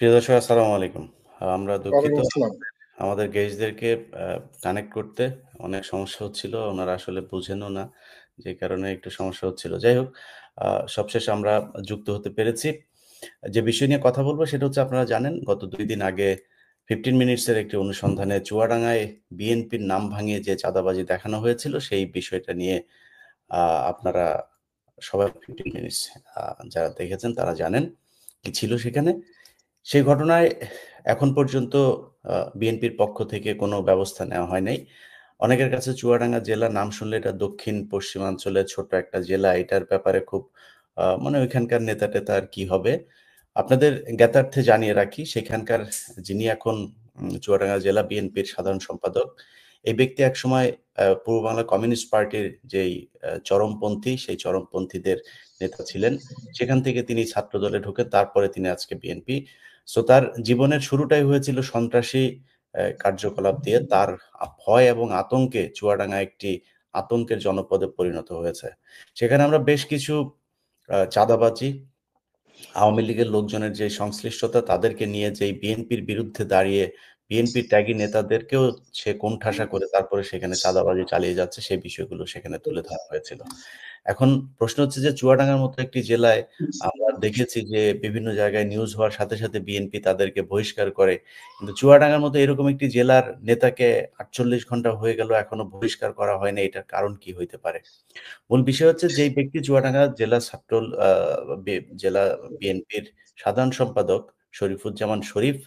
প্রিয় দর্শক আসসালামু আলাইকুম। আমরা দুঃখিত ওয়ালাইকুম আসসালাম। আমাদের গেস্টদেরকে কানেক্ট করতে অনেক সমস্যা হচ্ছিল। ওনারা আসলে বুঝেনও না। যে কারণে একটু সমস্যা হচ্ছিল। যাই হোক, আ সবশেষে আমরা যুক্ত হতে পেরেছি। যে বিষয় নিয়ে কথা বলব সেটা হচ্ছে আপনারা জানেন গত ২ দিন আগে 15 মিনিটস এর একটি অনুসন্ধানে চুয়াডাঙ্গায় বিএনপির নাম ভাঙিয়ে যে চাঁদাবাজি দেখানো হয়েছিল সেই বিষয়টা নিয়ে আ আপনারা সবাই 15 মিনিটস আ যারা দেখেছেন তারা জানেন কি ছিল সেখানে। সেই ঘটনায় এখন পর্যন্ত বিএনপির পক্ষ থেকে কোনো ব্যবস্থা নেওয়া হয় নাই। অনেকের কাছে চুয়াডাঙ্গা জেলা নাম শুনলে এটা দক্ষিণ পশ্চিমাঞ্চলের ছোট্ট একটা জেলা। এটার ব্যাপারে খুব মানে ওইখানকার নেতা-টেতা আর কি হবে? আপনাদের জ্ঞাতার্থে জানিয়ে রাখি, সেখানকার যিনি এখন চুয়াডাঙ্গা জেলা বিএনপির সাধারণ সম্পাদক, এই ব্যক্তি একসময় পূর্ব বাংলা কমিউনিস্ট পার্টির যেই চরমপন্থী, সেই চরমপন্থীদের নেতা ছিলেন। সেখান থেকে তিনি ছাত্রদলে ঢোকেন। তারপরে তিনি আজকে বিএনপি। সো তার জীবনের শুরুটাই হয়েছিল সন্ত্রাসী কার্যকলাপ দিয়ে। তার ভয় এবং আতঙ্কে চুয়াডাঙ্গা একটি আতঙ্কের জনপদে পরিণত হয়েছে। সেখানে আমরা বেশ কিছু চাঁদাবাজি, আওয়ামী লীগের লোকজনের যে সংশ্লিষ্টতা তাদেরকে নিয়ে যেই বিএনপির বিরুদ্ধে দাঁড়িয়ে বিএনপির ত্যাগী নেতাদেরকেও সে কোণঠাসা করে তারপরে সেখানে চাঁদাবাজি চালিয়ে যাচ্ছে সেই বিষয়গুলো সেখানে তুলে ধরা হয়েছিল। এখন প্রশ্ন হচ্ছে যে চুয়াডাঙ্গার মতো একটি জেলায় আমরা দেখেছি যে বিভিন্ন জায়গায় নিউজ হওয়ার সাথে, সাথে বিএনপি তাদেরকে বহিষ্কার করে। কিন্তু চুয়াডাঙ্গার মতো এরকম একটি জেলার নেতাকে ৪৮ ঘন্টা হয়ে গেল এখনো বহিষ্কার করা হয়নি। এটার কারণ কি হইতে পারে? মূল বিষয় হচ্ছে যেই ব্যক্তি চুয়াডাঙ্গা জেলা ছাত্র আ বে জেলা বিএনপির সাধারণ সম্পাদক শরীফুজ্জামান শরীফ,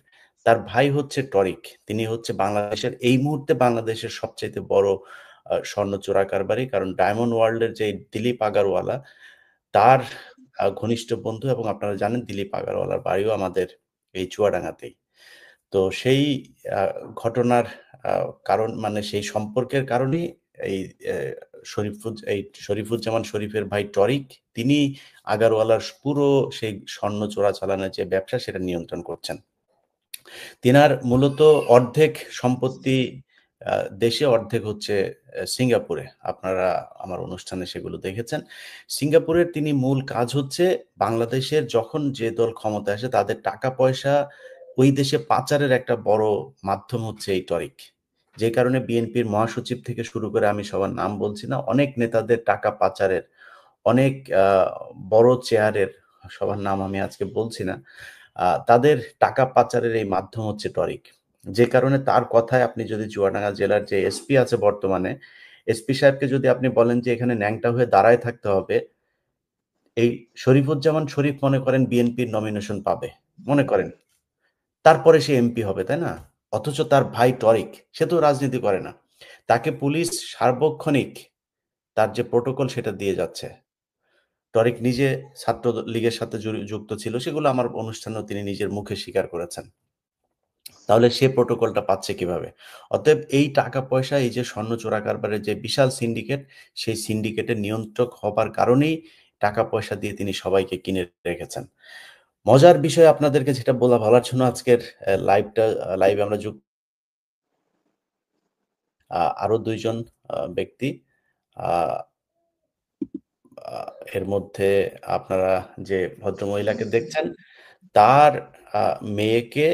তার ভাই হচ্ছে টরিক। তিনি হচ্ছে বাংলাদেশের এই মুহূর্তে বাংলাদেশের সবচাইতে বড় স্বর্ণ চোরা কারবারি। কারণ ডায়মন্ড ওয়ার্ল্ড এর যে দিলীপ আগারওয়ালা, তার ঘনিষ্ঠ বন্ধু এবং আপনারা জানেন দিলীপ আগারওয়ালার বাড়িও আমাদের এই চুয়াডাঙ্গাতেই। তো সেই আ ঘটনার আ কারণ মানে সেই সম্পর্কের কারণেই এই এ এই শরীফুজ্জামান শরীফের ভাই টরিক তিনি আগারওয়ালার পুরো সেই স্বর্ণ চোরাচালানের যে ব্যবসা সেটা নিয়ন্ত্রণ করছেন। তিনার মূলত অর্ধেক সম্পত্তি আ দেশে, অর্ধেক হচ্ছে সিঙ্গাপুরে। আপনারা আমার অনুষ্ঠানে সেগুলো দেখেছেন। সিঙ্গাপুরের তিনি মূল কাজ হচ্ছে বাংলাদেশের যখন যে দল ক্ষমতায় আসে তাদের টাকা-পয়সা ওই দেশে পাচারের একটা বড় মাধ্যম হচ্ছে এই টরিক। যে কারণে বিএনপির মহাসচিব থেকে শুরু করে আমি সবার নাম বলছি না, অনেক নেতাদের টাকা পাচারের, অনেক বড় চেয়ারের সবার নাম আমি আজকে বলছি না। তাদের টাকা পাচারের এই মাধ্যম হচ্ছে টরিক। যে কারণে তার কথায় আপনি যদি চুয়াডাঙ্গা জেলার যে এসপি আছে বর্তমানে, এসপি সাহেবকে যদি আপনি বলেন যে এখানে ন্যাংটা হয়ে দাঁড়ায় থাকতে হবে, এই শরীফুজ্জামান শরীফ মনে করেন বিএনপির নমিনেশন পাবে। মনে করেন। তারপরে সে এমপি হবে, তাই না? অথচ তার ভাই টরিক, সে তো রাজনীতি করে না। তাকে পুলিশ সার্বক্ষণিক তার যে প্রোটোকল সেটা দিয়ে যাচ্ছে। টরিক নিজে ছাত্রলীগের সাথে যুক্ত ছিল। সেগুলো আমার অনুষ্ঠানেও তিনি নিজের মুখে স্বীকার করেছেন। তাহলে সে প্রোটোকলটা পাচ্ছে কিভাবে? অতএব এই টাকা-পয়সা, এই যে স্বর্ণ চোরা কারবারের যে বিশাল সিন্ডিকেট, সেই সিন্ডিকেটের নিয়ন্ত্রক হবার কারণেই টাকা-পয়সা দিয়ে তিনি সবাইকে কিনে রেখেছেন। মজার বিষয় আপনাদেরকে যেটা বলার জন্য আজকের লাইভে আমরা আরো ২ জন ব্যক্তি। আ আ এর মধ্যে আপনারা যে ভদ্রমহিলাকে দেখছেন, তার আ মেয়েকে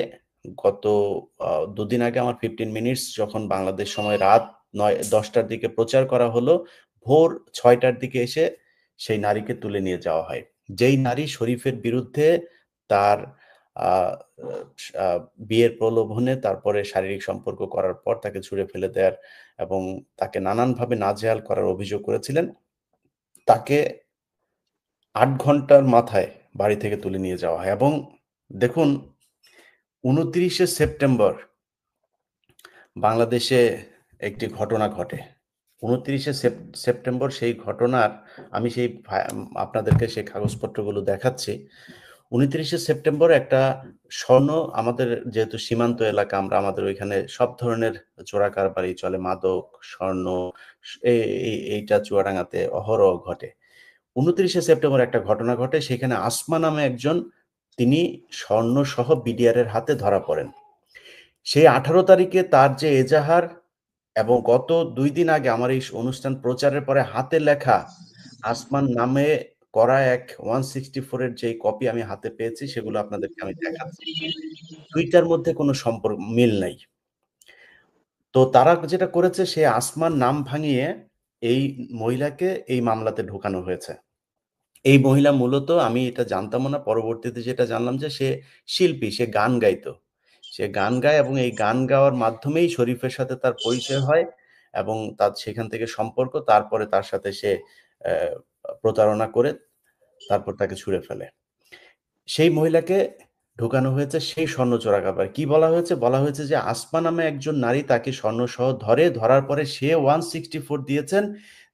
গত ২ দিন আগে আমার 15 মিনিটস যখন বাংলাদেশ সময় রাত ৯-১০ টার দিকে প্রচার করা হলো, ভোর ৬ টার দিকে এসে সেই নারীকে তুলে নিয়ে যাওয়া হয়। যেই নারী শরীফের বিরুদ্ধে তার আ আ বিয়ের প্রলোভনে তারপরে শারীরিক সম্পর্ক করার পর তাকে ছুঁড়ে ফেলে দেয়ার এবং তাকে নানানভাবে নাজেহাল করার অভিযোগ করেছিলেন, তাকে ৮ ঘন্টার মাথায় বাড়ি থেকে তুলে নিয়ে যাওয়া হয় এবং দেখুন ২৯শে সেপ্টেম্বর বাংলাদেশে একটি ঘটনা ঘটে। ২৯শে সেপ্টেম্বর সেই ঘটনার আমি সেই আপনাদেরকে সেই কাগজপত্রগুলো দেখাচ্ছি। ২৯শে সেপ্টেম্বর একটা স্বর্ণ আমাদের যেহেতু সীমান্ত এলাকা আমরা আমাদের ওইখানে সব ধরনের চোরাকারবারি চলে। মাদক, স্বর্ণ এ এইটা চুয়াডাঙ্গাতে অহরহ ঘটে। ২৯শে সেপ্টেম্বর একটা ঘটনা ঘটে। সেখানে আসমা নামে একজন তিনি স্বর্ণসহ বিডিআর এর হাতে ধরা পড়েন। সেই ১৮ তারিখে তার যে এজাহার এবং গত ২ দিন আগে আমার এই অনুষ্ঠান প্রচারের পরে হাতে লেখা আসমান নামে করা এক 164 এর যে কপি আমি হাতে পেয়েছি সেগুলো আপনাদেরকে আমি দেখাচ্ছি। ২ টার মধ্যে কোনো মিল নাই। তো তারা যেটা করেছে সে আসমার নাম ভাঙিয়ে এই মহিলাকে এই মামলাতে ঢোকানো হয়েছে। এই মহিলা মূলত আমি এটা জানতামও না। পরবর্তীতে যেটা জানলাম যে সে শিল্পী, সে গান গাইতো। সে গান গায় এবং এই গান গাওয়ার মাধ্যমেই শরীফের সাথে তার পরিচয় হয় এবং তার সেখান থেকে সম্পর্ক। তারপরে তার সাথে সে অ্যা প্রতারণা করে তারপর তাকে ছুঁড়ে ফেলে। সেই মহিলাকে ঢোকানো হয়েছে সেই স্বর্ণ চোরাকারবার। কি বলা হয়েছে? বলা হয়েছে যে আসমা নামে একজন নারী তাকে স্বর্ণসহ ধরে। ধরার পরে সে 164 দিয়েছেন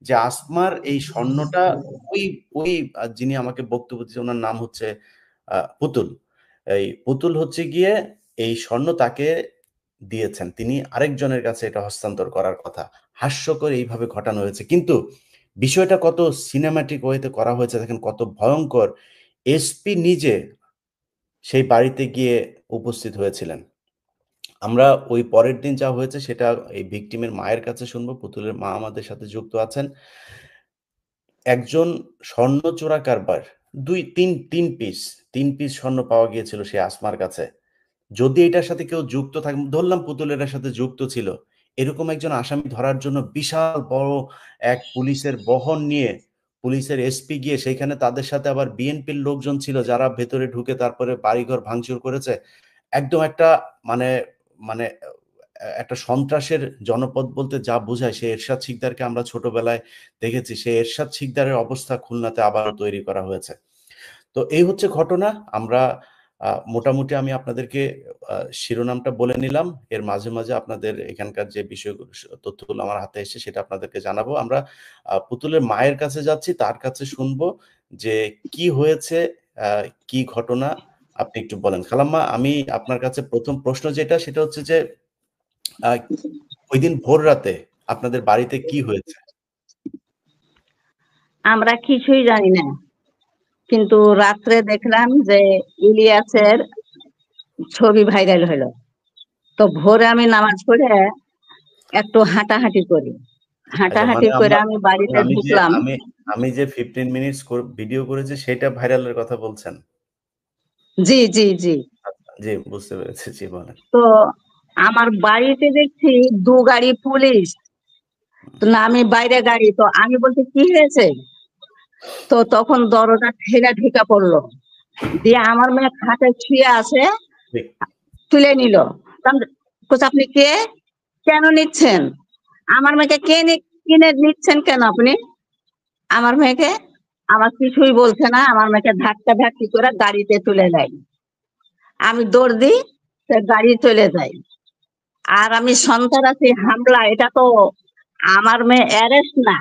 যে আসমার এই স্বর্ণটা ওই ওই যিনি আমাকে বক্তব্য দিয়েছেন উনার নাম হচ্ছে পুতুল। এই পুতুল হচ্ছে গিয়ে এই স্বর্ণ তাকে দিয়েছেন। তিনি আরেকজনের কাছে এটা হস্তান্তর করার কথা। হাস্যকর এইভাবে ঘটানো হয়েছে। কিন্তু বিষয়টা কত সিনেমাটিক ওয়েতে করা হয়েছে দেখেন কত ভয়ংকর। এসপি নিজে সেই বাড়িতে গিয়ে উপস্থিত হয়েছিলেন। আমরা ওই পরের দিন যা হয়েছে সেটা এই ভিকটিমের মায়ের কাছে শুনবো। পুতুলের মা আমাদের সাথে যুক্ত আছেন। একজন স্বর্ণ চোরা কারবার ৩ পিস ৩ পিস স্বর্ণ পাওয়া গিয়েছিল সেই আসমার কাছে। যদি এটার সাথে কেউ যুক্ত থাকে ধরলাম পুতুল এটার সাথে যুক্ত ছিল। এরকম একজন আসামি ধরার জন্য বিশাল বড় এক পুলিশের বহর নিয়ে পুলিশের এসপি গিয়ে সেইখানে তাদের সাথে আবার বিএনপির লোকজন ছিল যারা ভেতরে ঢুকে তারপরে বাড়িঘর ভাঙচুর করেছে। একদম একটা মানে মানে একটা সন্ত্রাসের জনপদ বলতে যা বোঝায় সেই এরশাদ শিকদারকে আমরা ছোটবেলায় দেখেছি। সেই এরশাদ শিকদারের অবস্থা খুলনাতে আবারও তৈরি করা হয়েছে। তো এই হচ্ছে ঘটনা। আমরা মোটামুটি আমি আপনাদেরকে শিরোনামটা বলে নিলাম। এর মাঝে, মাঝে আপনাদের এখানকার যে বিষয়গুলো তথ্যগুলো আমার হাতে এসেছে সেটা আপনাদেরকে জানাবো। আমরা পুতুলের মায়ের কাছে যাচ্ছি, তার কাছে শুনবো যে কি হয়েছে, আ কি ঘটনা আপনি একটু বলেন। খালাম্মা আমি আপনার কাছে ১ম প্রশ্ন যেটা সেটা হচ্ছে যে আ ঐদিন ভোর রাতে আপনাদের বাড়িতে কি হয়েছে? আমরা কিছুই জানি না, কিন্তু রাত্রে দেখলাম যে ইলিয়াসের ছবি ভাইরাল হলো। তো ভোরে আমি নামাজ পড়ে একটু হাঁটাহাঁটি করি। আচ্ছা হাঁটাহাঁটি মানে করে আমি বাড়িতে আমি যে ঢুকলাম। আমি আমি যে 15 মিনিটস ভিডিও করেছি সেটা ভাইরালের কথা বলছেন? জি, জি, জি। আচ্ছা, জি বুঝতে পেরেছি। জি বলেন। তো আমার বাড়িতে দেখছি ২ গাড়ি পুলিশ। তো না আমি বাইরে গাড়ি, তো আমি বলছি কি হয়েছে? তো তখন দরজা ঠেলে ঢুকে পড়লো। দিয়ে আমার মেয়ে খাটে শুয়ে আছে, ঠিক। তুলে নিল। বলছে আপনি কে? কেন নিচ্ছেন? আমার মেয়েকে কিনে নিচ্ছেন কেন আপনি? আমার মেয়েকে আমার কিছুই বলছে না, আমার মেয়েকে ধাক্কি করে গাড়িতে তুলে দেয়। আমি দৌড় দিই, সে গাড়ি চলে যায়। আর আমি সন্ত্রাসী হামলা, এটা তো আমার মেয়ে অ্যারেস্ট না।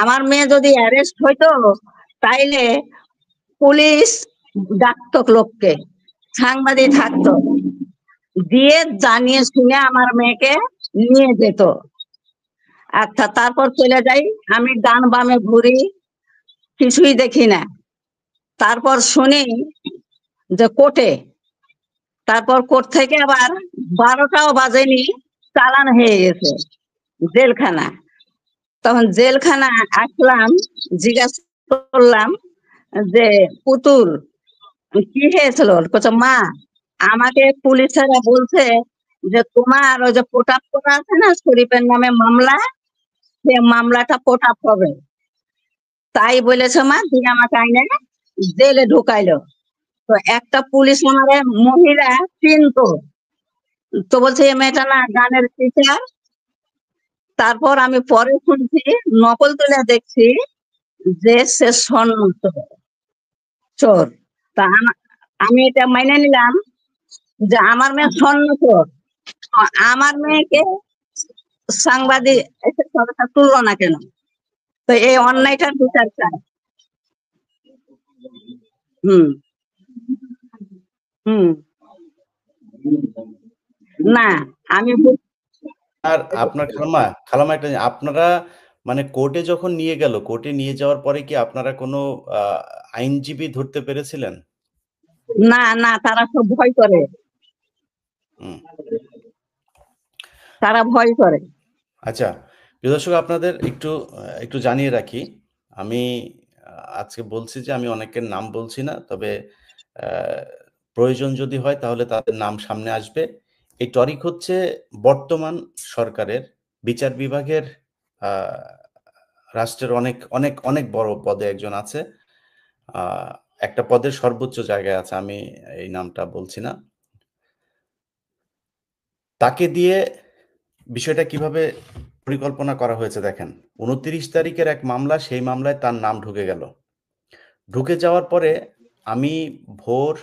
আমার মেয়ে যদি অ্যারেস্ট হইতো তাইলে পুলিশ ডাকতো লোককে, সাংবাদিক থাকতো, দিয়ে জানিয়ে শুনে আমার মেয়েকে নিয়ে যেত। আচ্ছা, তারপর চলে যাই। আমি ডান বামে ঘুরি, কিছুই দেখি না। তারপর শুনি যে কোর্টে, তারপর কোর্ট থেকে আবার ১২টাও বাজেনি, চালান হয়ে গেছে জেলখানা। তখন জেলখানা আসলাম, জিজ্ঞাসা করলাম যে পুতুল কি হয়েছিল? বলছে মা আমাকে পুলিশেরা বলছে যে তোমার ওই যে পোটাপ করা আছে না শরীফের নামে মামলা, সে মামলাটা পোটাপ হবে। তাই বলেছে মা, দিয়ে আমাকে আইনে জেলে ঢুকাইলো। তো একটা পুলিশ আমারে মহিলা চিনতো, তো বলছে এ মেয়েটা না গানের টিচার। তারপর আমি পরে শুনছি, নকল তুলে দেখছি যে সে স্বর্ণ চোর। তা আমি এটা মাইনে নিলাম যে আমার মেয়ে স্বর্ণ চোর। তো আমার মেয়েকে সাংবাদিক এসে সরকার তুললো না কেন? তো এই অন্যায়টার বিচার চাই। হুম, হুম। না, আমি আর আপনার খালাম্মা একটা আপনারা মানে কোর্টে যখন নিয়ে গেল, কোর্টে নিয়ে যাওয়ার পরে কি আপনারা কোনো আ আইনজীবী ধরতে পেরেছিলেন? না, না, তারা সব ভয় করে। হুম। তারা ভয় করে। আচ্ছা, প্রিয় দর্শক আপনাদের একটু জানিয়ে রাখি। আমি আজকে বলছি যে আমি অনেকের নাম বলছি না। তবে প্রয়োজন যদি হয় তাহলে তাদের নাম সামনে আসবে। এই টরিক হচ্ছে বর্তমান সরকারের বিচার বিভাগের আ রাষ্ট্রের অনেক, অনেক, অনেক বড় পদে একজন আছে। আ একটা পদের সর্বোচ্চ জায়গায় আছে। আমি এই নামটা বলছি না। তাকে দিয়ে বিষয়টা কিভাবে পরিকল্পনা করা হয়েছে দেখেন। ২৯ তারিখের এক মামলা, সেই মামলায় তার নাম ঢুকে গেল। ঢুকে যাওয়ার পরে আমি ভোর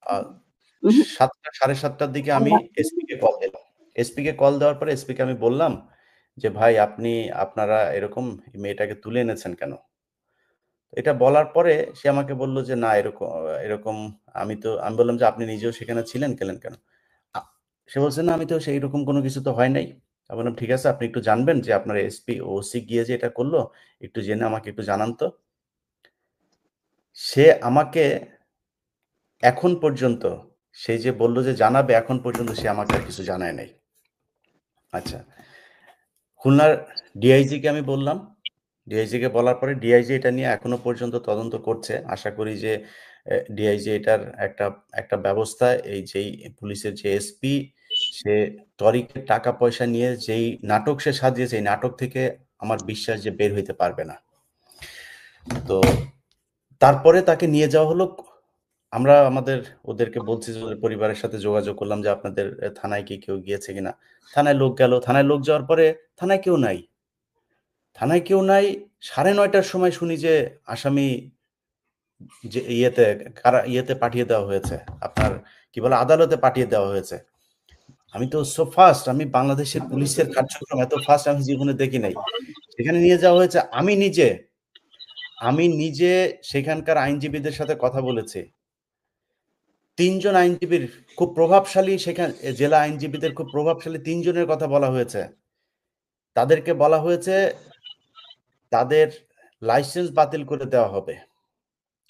আ ৭টা ৭:৩০টার দিকে আমি এসপিকে কল দিলাম। এসপিকে কল দেওয়ার পরে এসপিকে আমি বললাম যে, "ভাই আপনারা এরকম মেয়েটাকে তুলে এনেছেন কেন?" এটা বলার পরে সে আমাকে বলল যে, "না এরকম আমি বললাম যে, "আপনি নিজেও সেখানে ছিলেন, গেলেন কেন?" আ সে বলছে, "না আমি তো সেইরকম কোনো কিছু তো হয় নাই।" আমি বললাম, "ঠিক আছে, আপনি একটু জানবেন যে আপনার এসপি, ওসি গিয়ে যে এটা করল, একটু জেনে আমাকে একটু জানান তো।" সে আমাকে এখন পর্যন্ত সে যে বলল যে জানাবে, এখন পর্যন্ত সে আমাকে আর কিছু জানায় নাই। আচ্ছা। খুলনার ডিআইজিকে আমি বললাম। ডিআইজিকে বলার পরে ডিআইজি এটা নিয়ে এখনো পর্যন্ত তদন্ত করছে। আশা করি যে ডিআইজি এটার একটা একটা ব্যবস্থা যেই পুলিশের যে এসপি সে তরিকের টাকা-পয়সা নিয়ে যেই নাটক সে সাজিয়েছে, এই নাটক থেকে আমার বিশ্বাস যে বের হইতে পারবে না। তো তারপরে তাকে নিয়ে যাওয়া হলো। আমরা ওদেরকে বলছি যে ওদের পরিবারের সাথে যোগাযোগ করলাম যে আপনাদের থানায় কি কেউ গিয়েছে কিনা? থানায় লোক গেল। থানায় লোক যাওয়ার পরে থানায় কেউ নাই। থানায় কেউ নাই। ৯:৩০ টার সময় শুনি যে আসামি যে ইয়েতে পাঠিয়ে দেওয়া হয়েছে। আপনার কি বলে আদালতে পাঠিয়ে দেওয়া হয়েছে। আমি তো সো ফাস্ট, আমি বাংলাদেশের পুলিশের কার্যক্রম এত ফাস্ট আমি জীবনে দেখি নাই। সেখানে নিয়ে যাওয়া হয়েছে। আমি নিজে সেখানকার আইনজীবীদের সাথে কথা বলেছি। ৩ জন আইনজীবীর খুব প্রভাবশালী জেলা আইনজীবীদের খুব প্রভাবশালী ৩ জনের কথা বলা হয়েছে। তাদেরকে বলা হয়েছে তাদের লাইসেন্স বাতিল করে দেওয়া হবে।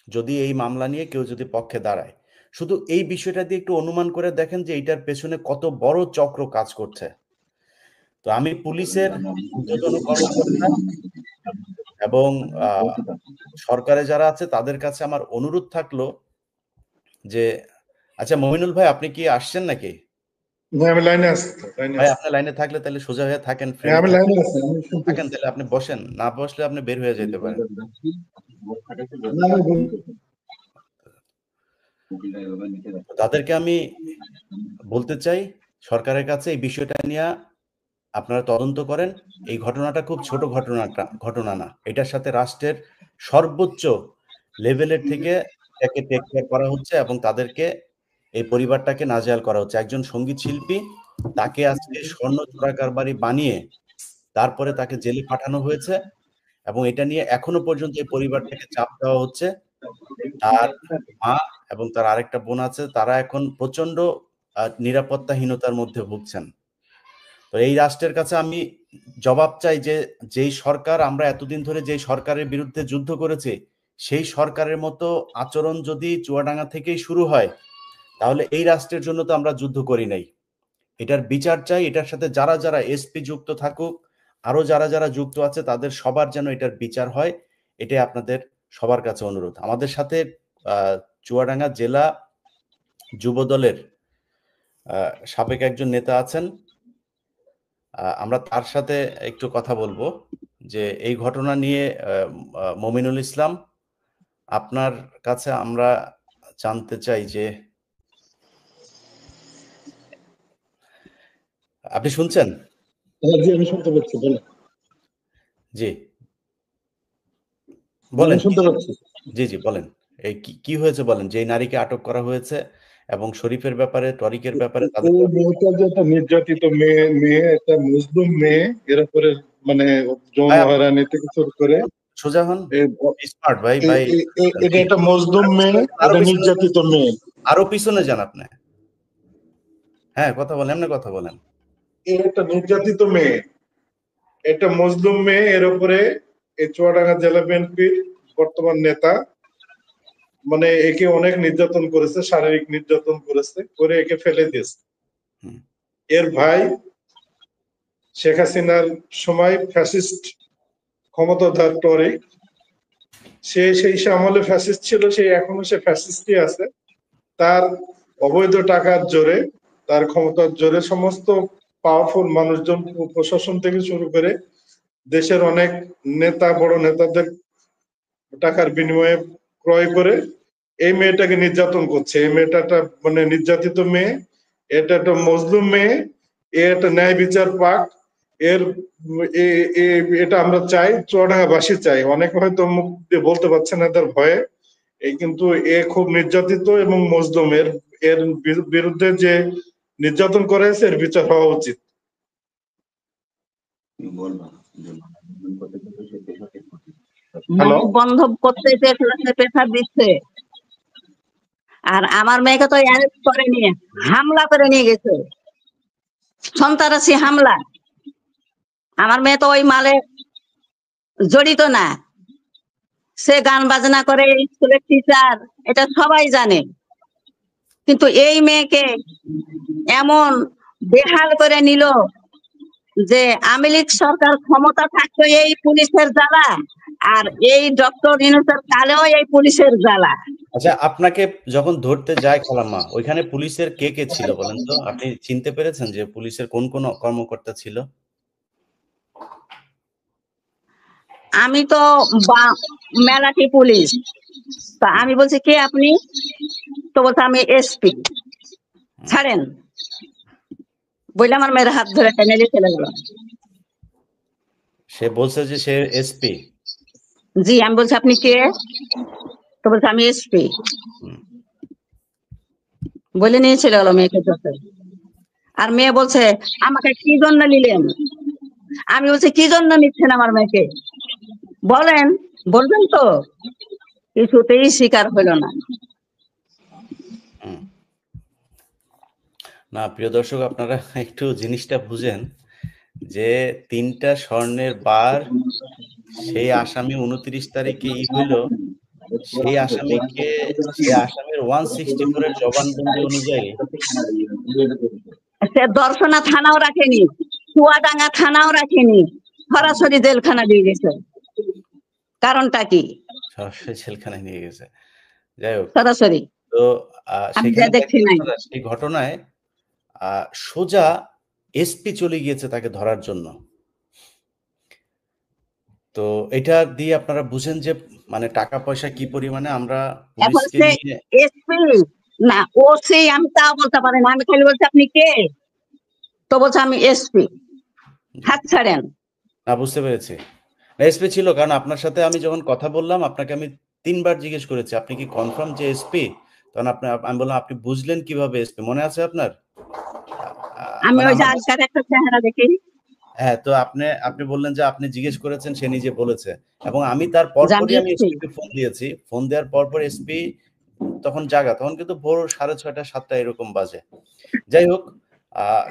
যদি এই মামলা নিয়ে কেউ যদি পক্ষে দাঁড়ায়। শুধু এই বিষয়টা দিয়ে একটু অনুমান করে দেখেন যে এইটার পেছনে কত বড় চক্র কাজ করছে। তো আমি পুলিশের ঊর্ধ্বতন কর্মকর্তা এবং আ সরকারে যারা আছে তাদের কাছে আমার অনুরোধ থাকলো যে আচ্ছা মমিনুল ভাই আপনি কি আসছেন নাকি? হ্যাঁ, আমি লাইনে আছি তো, লাইনে ভাই আছি। আপনি লাইনে থাকলে তাহলে সোজা হয়ে থাকেন, হ্যাঁ, ফ্রেন্ডলি আমি থাকেন। লাইনে আছি, আমি থাকেন শুনতেছি। তাহলে আপনি বসেন। না বসলে আপনি বের হয়ে যেতে পারেন। না, আমি বলতেছি। তাদেরকে আমি বলতে চাই সরকারের কাছে এই বিষয়টা নিয়া আপনারা তদন্ত করেন। এই ঘটনাটা খুব ছোট ঘটনা না। এটার সাথে রাষ্ট্রের সর্বোচ্চ লেভেলের থেকে এটাকে টেক কেয়ার করা হচ্ছে এবং তাদেরকে এই পরিবারটাকে নাজেহাল করা হচ্ছে। একজন সঙ্গীত শিল্পী, তাকে আজকে স্বর্ণ চোরাকারবারি বানিয়ে তারপরে তাকে জেলে পাঠানো হয়েছে এবং এটা নিয়ে এখনো পর্যন্ত এই পরিবারটাকে চাপ দেওয়া হচ্ছে। তার মা এবং তার আরেকটা বোন আছে, তারা এখন প্রচন্ড নিরাপত্তাহীনতার মধ্যে ভুগছেন। তো এই রাষ্ট্রের কাছে আমি জবাব চাই যে, যেই সরকার আমরা এতদিন ধরে যেই সরকারের বিরুদ্ধে যুদ্ধ করেছি, সেই সরকারের মতো আচরণ যদি চুয়াডাঙ্গা থেকেই শুরু হয়, তাহলে এই রাষ্ট্রের জন্য তো আমরা যুদ্ধ করি নাই। এটার বিচার চাই। এটার সাথে যারা এসপি যুক্ত থাকুক, আরো যারা যুক্ত আছে তাদের সবার যেন এটার বিচার হয়। এটাই আপনাদের সবার কাছে অনুরোধ। আমাদের সাথে আ চুয়াডাঙ্গা জেলা যুবদলের সাবেক একজন নেতা আছেন। আমরা তার সাথে একটু কথা বলবো যে এই ঘটনা নিয়ে মমিনুল ইসলাম, আপনার কাছে আমরা জানতে চাই যে আপনি শুনছেন? হ্যাঁ, জি, আমি শুনতে পাচ্ছি, বলেন। জি, আমি বলেন কি শুনতে জানেন? পাচ্ছি। জি, বলেন। এই কি হয়েছে বলেন? যেই নারীকে আটক করা হয়েছে এবং শরীফের ব্যাপারে, টরিকের ব্যাপারে তাদের ওই মেয়েটা যে একটা নির্যাতিত মেয়ে, একটা মুসলিম মেয়ে, এর উপরে মানে যৌন ভাই আপনি হয়রানি থেকে শুরু করে সোজা হন। এ- স্মার্ট ভাই, এ- ভাই। এটা জি। একটা মজলুম মেয়ে, আরো এটা পিছনে যান, নির্যাতিত মেয়ে। আরো পিছনে যান আপনি। হ্যাঁ, কথা বলেন, এমনি কথা বলেন। এ একটা নির্যাতিত মেয়ে, একটা মজলুম মেয়ে, এর উপরে এই চুয়াডাঙ্গা জেলা বিএনপির বর্তমান নেতা মানে একে অনেক নির্যাতন করেছে, শারীরিক নির্যাতন করেছে, করে একে ফেলে দিয়েছে। হুম, এর ভাই শেখ হাসিনার সময় ফ্যাসিস্ট ক্ষমতাধর টরিক সে সেই আমলে ফ্যাসিস্ট ছিল, সে এখনো সে ফ্যাসিস্টই আছে। তার অবৈধ টাকার জোরে, তার ক্ষমতার জোরে সমস্ত পাওয়ারফুল মানুষজন, প্রশাসন থেকে শুরু করে দেশের অনেক নেতা, বড় নেতাদের টাকার বিনিময়ে ক্রয় করে এই মেয়েটাকে নির্যাতন করছে। এই মেয়েটা একটা মানে নির্যাতিত মেয়ে, এটা একটা মজলুম মেয়ে, এটা ন্যায় বিচার পাক। এর এটা আমরা চাই, চুয়াডাঙ্গাবাসী চাই। অনেকে হয়তো মুখ দিয়ে বলতে পারছে না এদের ভয়ে, এই কিন্তু এ খুব নির্যাতিত এবং মজলুম। এর বিরুদ্ধে যে নির্যাতন করা হয়েছে এর বিচার হওয়া উচিত। হ্যালো, মুখ বন্ধ করতে প্রেসার দিচ্ছে, আর আমার মেয়েকে তো অ্যারেস্ট করে নিয়ে হামলা করে নিয়ে গেছে, সন্ত্রাসী হামলা। আমার মেয়ে তো ওই মালে জড়িত না, সে গান বাজনা করে, স্কুলের টিচার, এটা সবাই জানে। কিন্তু এই মেয়েকে এমন বেহাল করে নিল যে আওয়ামী লীগ সরকার ক্ষমতা থাকতো এই পুলিশের জ্বালা, আর এই ডক্টর ইউনূসের কালেও এই পুলিশের জ্বালা। আচ্ছা, আপনাকে যখন ধরতে যায় খালাম্মা, ওইখানে পুলিশের কে কে ছিল বলেন তো? আপনি চিনতে পেরেছেন যে পুলিশের কোন কোন কর্মকর্তা ছিল? আমি তো মেলাটি পুলিশ, তা আমি বলছি কে আপনি? তো বলছে আমি এসপি। ছাড়েন বললে আমার মেয়ের হাত ধরে টেনে নিয়ে চলে গেল। সে বলছে যে সে এসপি। জি, আমি বলছি আপনি কে? তো বলছে আমি এসপি। বলে নিয়ে চলে গেল মেয়েকে কাছে। আর মেয়ে বলছে আমাকে কি জন্য নিলেন? আমি বলছি কি জন্য নিচ্ছেন আমার মেয়েকে বলেন, বলবেন তো? কিছুতেই স্বীকার হলো না। না প্রিয় দর্শক, আপনারা একটু জিনিসটা বুঝেন যে 3টা স্বর্ণের বার, সেই আসামি 29 তারিখে হইল, সেই আসামির 164 এর জবানবন্দি অনুযায়ী সে দর্শনা থানাও রাখেনি, চুয়াডাঙ্গা থানাও রাখেনি, সরাসরি জেলখানা দিয়ে গেছে। কারণটা কি? সরাসরি জেলখানায় নিয়ে গেছে। যাই হোক, সরাসরি তো আমি সেখানে দেখছি দেখেন নাই। আপনারা সেই ঘটনায় সোজা এসপি চলে গিয়েছে তাকে ধরার জন্য। তো এটা দিয়ে আপনারা বুঝেন যে মানে টাকা পয়সা কি পরিমাণে আমরা এখন পুলিশকে সে নিয়ে। এসপি না ওসি, আমি তা বলতে পারি না। আমি খালি বলছি আপনি কে? তো বলছে আমি এসপি। হাত ছাড়েন। না, বুঝতে পেরেছি। এসপি ছিল, কারণ আপনার সাথে আমি যখন কথা বললাম আপনাকে আমি 3বার জিজ্ঞেস করেছি আপনি কি কনফার্ম যে এসপি? তখন আমি বললাম আপনি বুঝলেন কিভাবে এসপি, মনে আছে আপনার? আমি মানে ওই যে আমাদের, আজকাল একটা চেহারা দেখি। হ্যাঁ, তো আপনি বললেন যে আপনি জিজ্ঞেস করেছেন, সে নিজে বলেছে। এবং আমি তার যে আমি পরপরই আমি এসপি। এসপিকে ফোন দিয়েছি। ফোন দেওয়ার পরপর এসপি তখন জাগা, তখন কিন্তু ভোর 6:30 7টা এরকম বাজে। যাই হোক,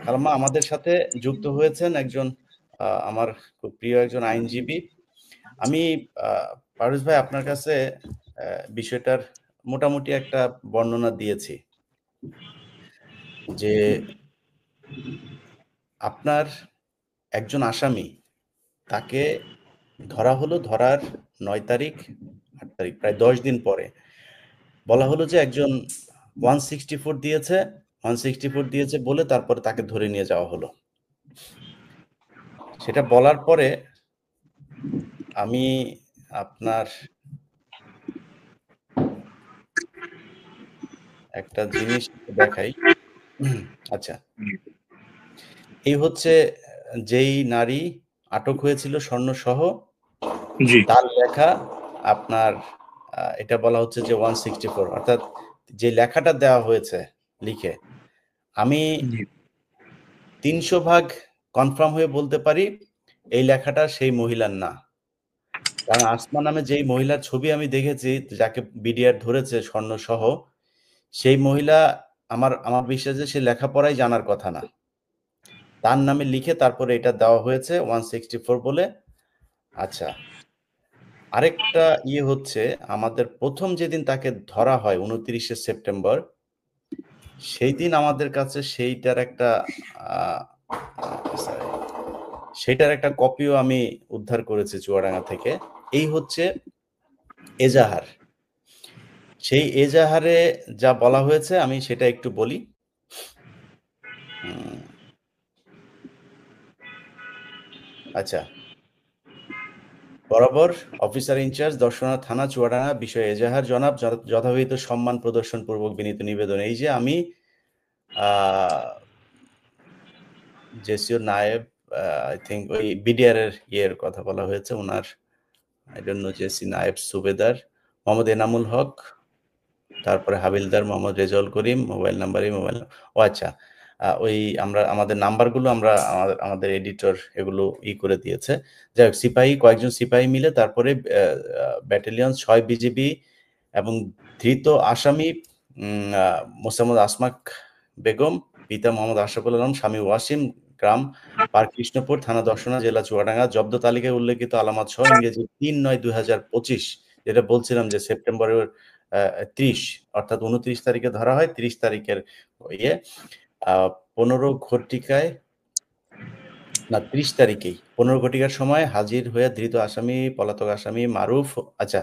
খালাম্মা আমাদের সাথে যুক্ত হয়েছেন একজন আমার খুব প্রিয় একজন আইনজীবী। আমি পারভেজ ভাই আপনার কাছে বিষয়টার মোটামুটি একটা বর্ণনা দিয়েছি যে আপনার একজন আসামি, তাকে ধরা হলো, ধরার 9 তারিখ 8 তারিখ প্রায় 10 দিন পরে বলা হলো যে একজন 164 দিয়েছে, 164 দিয়েছে বলে তারপরে তাকে ধরে নিয়ে যাওয়া হলো। সেটা বলার পরে আমি আপনার একটা জিনিস দেখাই। আচ্ছা, এই হচ্ছে যেই নারী আটক হয়েছিল স্বর্ণসহ, তার লেখা আপনার এটা বলা হচ্ছে যে 164, অর্থাৎ যে লেখাটা দেওয়া হয়েছে লিখে, আমি 300 ভাগ কনফার্ম হয়ে বলতে পারি এই লেখাটা সেই মহিলার না। কারণ আসমা নামে যেই মহিলার ছবি আমি দেখেছি, যাকে বিডিআর ধরেছে স্বর্ণসহ, সেই মহিলা আমার বিশ্বাস যে সে লেখাপড়াই জানার কথা না। তার নামে লিখে তারপরে এটা দেওয়া হয়েছে 164 বলে। আচ্ছা, আরেকটা হচ্ছে আমাদের প্রথম যেদিন তাকে ধরা হয় 29শে সেপ্টেম্বর, সেই দিন আমাদের কাছে সেইটার একটা কপিও আমি উদ্ধার করেছি চুয়াডাঙ্গা থেকে। এই হচ্ছে এজাহার, সেই এজাহারে যা বলা হয়েছে আমি সেটা একটু বলি। আচ্ছা, বরাবর অফিসার ইনচার্জ দর্শনা থানা চুয়াডাঙ্গা বিষয়ে এজাহার জনাব যথাবিহিত সম্মান প্রদর্শন পূর্বক বিনীত নিবেদন। এই যে আমি জেসিও নায়েব, আই থিঙ্ক ওই বিডিআর এর ইয়ের কথা বলা হয়েছে, ওনার আই ডোন্ট নো, জেসি নায়েব সুবেদার মোহাম্মদ এনামুল হক, তারপরে হাবিলদার মোহাম্মদ রেজাউল করিম, মোবাইল নাম্বার ও আচ্ছা, ওই আমরা আমাদের নাম্বারগুলো আমরা আমাদের এডিটর এগুলো করে দিয়েছে। যাই হোক, সিপাহী কয়েকজন সিপাহী মিলে তারপরে ব্যাটালিয়ন 6 বিজিবি এবং ধৃত আসামি মোসাম্মদ আসমাক বেগম, পিতা মোহাম্মদ আশরাফুল আলম, স্বামী ওয়াসিম, গ্রাম পার্ক কৃষ্ণপুর, থানা দর্শনা, জেলা চুয়াডাঙ্গা, জব্দ তালিকায় উল্লেখিত আলামত সহ ইংরেজি 3/9/2025, যেটা বলছিলাম যে সেপ্টেম্বরের 30 অর্থাৎ 29 তারিখে ধরা হয়, 30 তারিখের 15 ঘটিকায় না 30 তারিখেই 15 ঘটিকার সময় হাজির হয়ে ধৃত আসামি পলাতক আসামি মারুফ, আচ্ছা,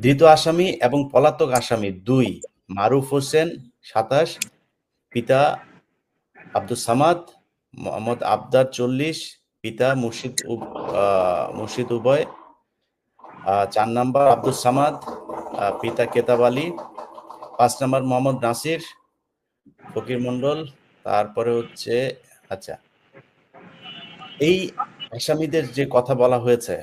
ধৃত আসামি এবং পলাতক আসামি 2 মারুফ হোসেন 27, পিতা আব্দুস সামাদ, মোহাম্মদ আবদার 40, পিতা মুর্শিদ উভয়, 4 নম্বর আব্দুস সামাদ, পিতা কেতাব আলী, 5 নম্বর মোহাম্মদ নাসির ফকির মন্ডল, তারপরে হচ্ছে আচ্ছা, এই আসামিদের যে কথা বলা হয়েছে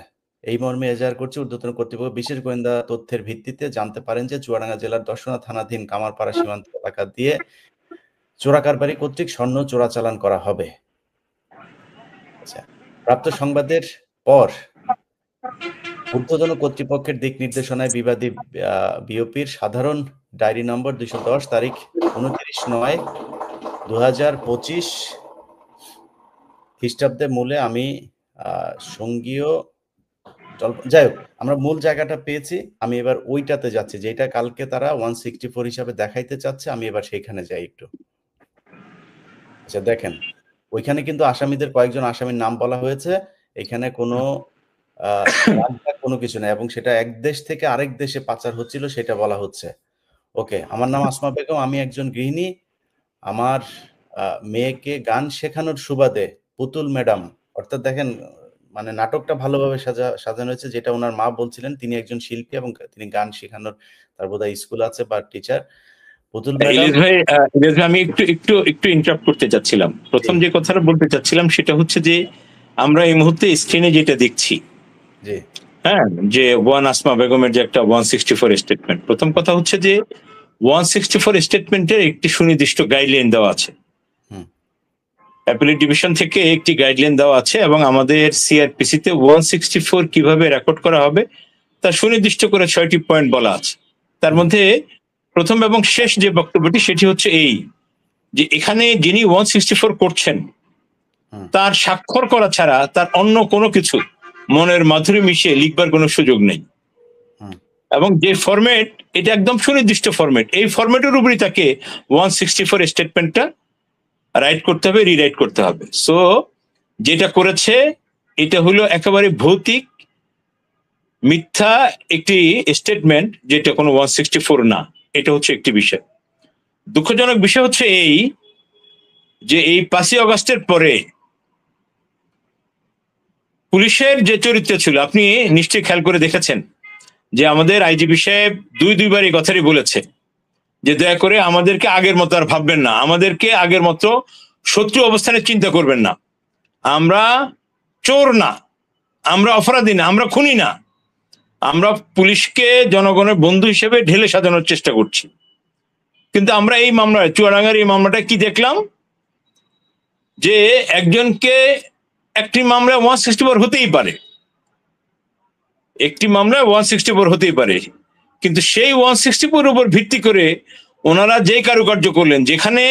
এই মর্মে এজাহার করছে ঊর্ধ্বতন কর্তৃপক্ষ বিশেষ গোয়েন্দা তথ্যের ভিত্তিতে জানতে পারেন যে চুয়াডাঙ্গা জেলার দর্শনা থানাধীন কামারপাড়া সীমান্ত এলাকা দিয়ে চোরাকারবারি কর্তৃক স্বর্ণ চোরাচালান করা হবে। আচ্ছা, প্রাপ্ত সংবাদের পর ঊর্ধ্বতন কর্তৃপক্ষের দিক নির্দেশনায় বিবাদী বিওপির সাধারণ ডায়েরি নম্বর 210 তারিখ 29/9/2025 খ্রিস্টাব্দে মূলে আমি সঙ্গীয়, যাই হোক আমরা মূল জায়গাটা পেয়েছি, আমি এবার ওইটাতে যাচ্ছি যেটা কালকে তারা 164 হিসাবে দেখাইতে চাচ্ছে, আমি এবার সেইখানে যাই একটু। আচ্ছা দেখেন, ওইখানে কিন্তু আসামিদের কয়েকজন আসামির নাম বলা হয়েছে, এখানে কোনো কোনো কিছু নেই, এবং সেটা এক দেশ থেকে আরেক দেশে পাচার হচ্ছিল সেটা বলা হচ্ছে। ওকে, আমার নাম আসমা বেগম, আমি একজন গৃহিণী, আমার মেয়েকে গান শেখানোর সুবাদে পুতুল ম্যাডাম, অর্থাৎ দেখেন মানে নাটকটা ভালোভাবে সাজানো হয়েছে, যেটা ওনার মা বলছিলেন তিনি একজন শিল্পী এবং তিনি গান শেখানোর তার বোধহয় স্কুল আছে বা টিচার। পুতুল ম্যাডাম, আমি একটু ইন্টারাপ্ট করতে চাচ্ছিলাম। প্রথম যে কথাটা বলতে চাচ্ছিলাম সেটা হচ্ছে যে আমরা এই মুহূর্তে স্ক্রিনে যেটা দেখছি, হ্যাঁ, যে আসমা বেগমের যে একটা 164 স্টেটমেন্ট, প্রথম কথা হচ্ছে যে 164 স্টেটমেন্টের একটি সুনির্দিষ্ট গাইডলাইন দেওয়া আছে, অ্যাপিলেট ডিভিশন থেকে একটি গাইডলাইন দেওয়া আছে, এবং আমাদের সিআরপিসি তে 164 কিভাবে রেকর্ড করা হবে তার সুনির্দিষ্ট করে 6টি পয়েন্ট বলা আছে। তার মধ্যে প্রথম এবং শেষ যে বক্তব্যটি সেটি হচ্ছে এই যে এখানে যিনি 164 করছেন তার স্বাক্ষর করা ছাড়া তার অন্য কোনো কিছু মনের মাধুরী মিশিয়ে লিখবার কোনো সুযোগ নেই, এবং যে ফরম্যাট এটা একদম সুনির্দিষ্ট ফরম্যাট, এই ফরম্যাটের উপরই তাকে 164 স্টেটমেন্টটা রাইট করতে হবে, রিরাইট করতে হবে। সো যেটা করেছে এটা হলো একেবারে ভৌতিক মিথ্যা একটি স্টেটমেন্ট, যেটা কোনো 164 না, এটা হচ্ছে একটি বিষয়। দুঃখজনক বিষয় হচ্ছে এই যে এই 5ই আগস্টের পরে পুলিশের যে চরিত্র ছিল, আপনি নিশ্চয়ই খেয়াল করে দেখেছেন যে আমাদের আইজিপি সাহেব দুইবার এই কথাই বলেছে যে দয়া করে আমাদেরকে আগের মতো আর ভাববেন না, আমাদেরকে আগের মতো শত্রু অবস্থানে চিন্তা করবেন না, আমরা চোর না, আমরা অপরাধী না, আমরা খুনি না, আমরা পুলিশকে জনগণের বন্ধু হিসেবে ঢেলে সাজানোর চেষ্টা করছি। কিন্তু আমরা এই মামলা, চুয়াডাঙ্গার এই মামলাটা কি দেখলাম যে একজনকে একটি মামলায় 164 হতেই পারে, একটি মামলায় 164 হতেই পারে, কিন্তু সেই 164 উপর ভিত্তি করে ওনারা যে কারুকার্য করলেন, যেখানে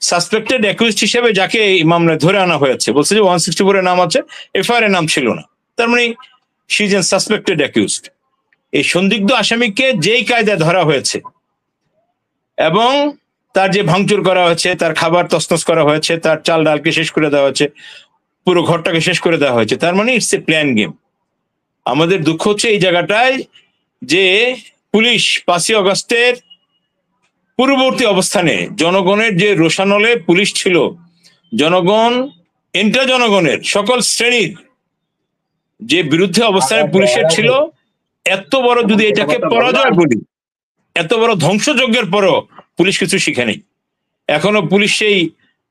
সাসপেক্টেড অ্যাকিউজড হিসেবে যাকে এই মামলায় ধরে আনা হয়েছে বলছে যে 164 এর নাম আছে, এফআইআর এর নাম ছিল না, তার মানে she is an suspected accused. এই সন্দিগ্ধ আসামিকে যেই কায়দায় ধরা হয়েছে এবং তার যে ভাঙচুর করা হয়েছে, তার খাবার তছনছ করা হয়েছে, তার চাল ডালকে শেষ করে দেওয়া হয়েছে, পুরো ঘরটাকে শেষ করে দেওয়া হয়েছে, তার মানে ইটস এ প্ল্যান গেম। আমাদের দুঃখ হচ্ছে এই জায়গাটায় যে পুলিশ 5ই আগস্টের পূর্ববর্তী অবস্থানে জনগণের যে রোষানলে পুলিশ ছিল, জনগণ জনগণের সকল শ্রেণীর যে বিরুদ্ধে অবস্থানে পুলিশের ছিল, এত বড় যদি এটাকে পরাজয় বলি, এত বড় ধ্বংসযজ্ঞের পরও পুলিশ কিছু শিখেনি। এখনো পুলিশ সেই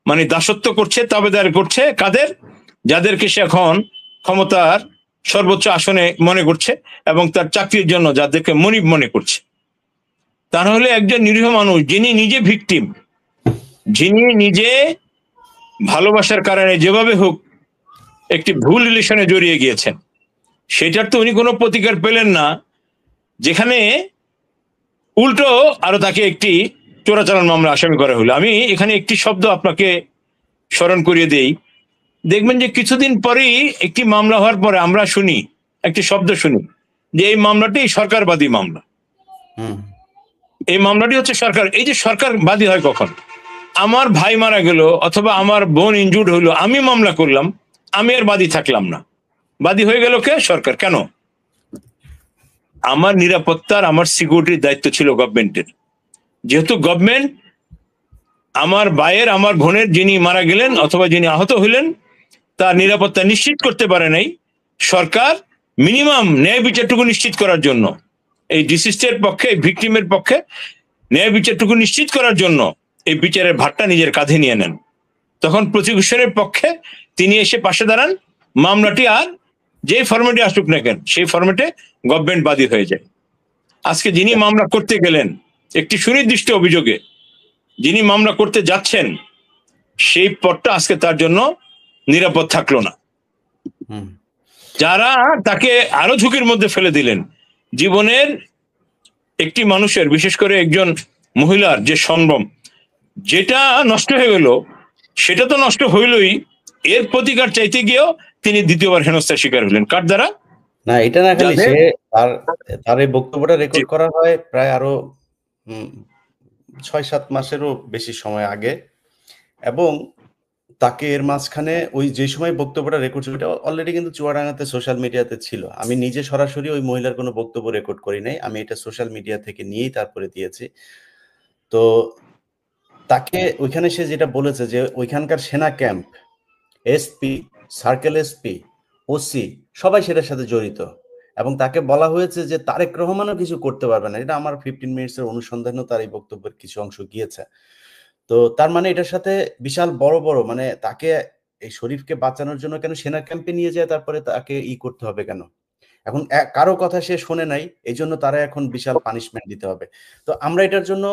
মানে দাসত্ব করছে, তাবেদারি করছে কাদের? যাদেরকে সে এখন ক্ষমতার সর্বোচ্চ আসনে মনে করছে এবং তার চাকরির জন্য যাদেরকে মনিব মনে করছে। তা হলে একজন নিরীহ মানুষ যিনি নিজে ভিকটিম, যিনি নিজে ভালোবাসার কারণে যেভাবে হোক একটি ভুল রিলেশনে জড়িয়ে গিয়েছেন, সেটার তো উনি কোনো প্রতিকার পেলেন না, যেখানে উল্টো আরো তাকে একটি চোরাচালান মামলা আসামি করা হলো। আমি এখানে একটি শব্দ আপনাকে স্মরণ করিয়ে দেই, দেখবেন যে কিছুদিন পরেই একটি মামলা হওয়ার পরে আমরা শুনি, একটি শব্দ শুনি যে এই মামলাটি সরকারবাদী মামলা। এই মামলাটি হচ্ছে সরকার। এই যে সরকারবাদী হয় কখন? আমার ভাই মারা গেল অথবা আমার বোন ইনজুর্ড হইলো, আমি মামলা করলাম, আমি আর বাদী থাকলাম না, বাদী হয়ে গেল কে? সরকার। কেন? আমার নিরাপত্তার, আমার সিকিউরিটির দায়িত্ব ছিল গভর্নমেন্টের। যেহেতু গভর্নমেন্ট আমার ভাইয়ের, আমার বোনের যিনি মারা গেলেন অথবা যিনি আহত হইলেন তার নিরাপত্তা নিশ্চিত করতে পারে নাই, সরকার মিনিমাম ন্যায় বিচারটুকু নিশ্চিত করার জন্য, এই ডিসিস্টের পক্ষে, ভিকটিমের পক্ষে ন্যায় বিচারটুকু নিশ্চিত করার জন্য এই বিচারের ভারটা নিজের কাঁধে নিয়ে নেন। তখন প্রসিকিউশনের পক্ষে তিনি এসে পাশে দাঁড়ান, মামলাটি আর যে ফরম্যাটে আসুক না কেন সেই ফরম্যাটে গভর্নমেন্ট বাদী হয়ে যায়। আজকে যিনি মামলা করতে গেলেন একটি সুনির্দিষ্ট অভিযোগে, যিনি মামলা করতে যাচ্ছেন, সেই পথটা আজকে তার জন্য নিরাপদ থাকলো না। যারা তাকে আরো ঝুঁকির মধ্যে ফেলে দিলেন, জীবনের একটি মানুষের, বিশেষ করে একজন মহিলার যে সম্ভ্রম, যেটা নষ্ট হয়ে গেল সেটা তো নষ্ট হইলই, এর প্রতিকার চাইতে গিয়েও তিনি দ্বিতীয়বার হেনস্থার শিকার হলেন। কার দ্বারা? না, এটা না খালি সে, তার এই বক্তব্যটা রেকর্ড করা হয় প্রায় আরো 6-7 মাসেরও বেশি সময় আগে, এবং তাকে এর মাঝখানে ওই যে সময় বক্তব্যটা রেকর্ড ছিল, এটা অলরেডি কিন্তু চুয়াডাঙ্গাতে সোশ্যাল মিডিয়াতে ছিল। আমি নিজে সরাসরি ওই মহিলার কোনো বক্তব্য রেকর্ড করি নাই, আমি এটা সোশ্যাল মিডিয়া থেকে নিয়েই তারপরে দিয়েছি। তো তাকে ওইখানে সে যেটা বলেছে যে ওইখানকার সেনা camp, SP, circle SP, OC সবাই সেটার সাথে জড়িত, এবং তাকে বলা হয়েছে যে তারেক রহমানও কিছু করতে পারবে না। এটা আমার 15 মিনিটসের অনুসন্ধানেও তার এই বক্তব্যের কিছু অংশ গিয়েছে। তো তার মানে এটার সাথে বিশাল বড় বড়, মানে তাকে, এই শরীফকে বাঁচানোর জন্য কেন সেনা ক্যাম্পে নিয়ে যায়, তারপরে তাকে করতে হবে কেন? এখন কারো কথা সে শোনে নাই, এই জন্য তারা এখন বিশাল পানিশমেন্ট দিতে হবে। তো আমরা এটার জন্য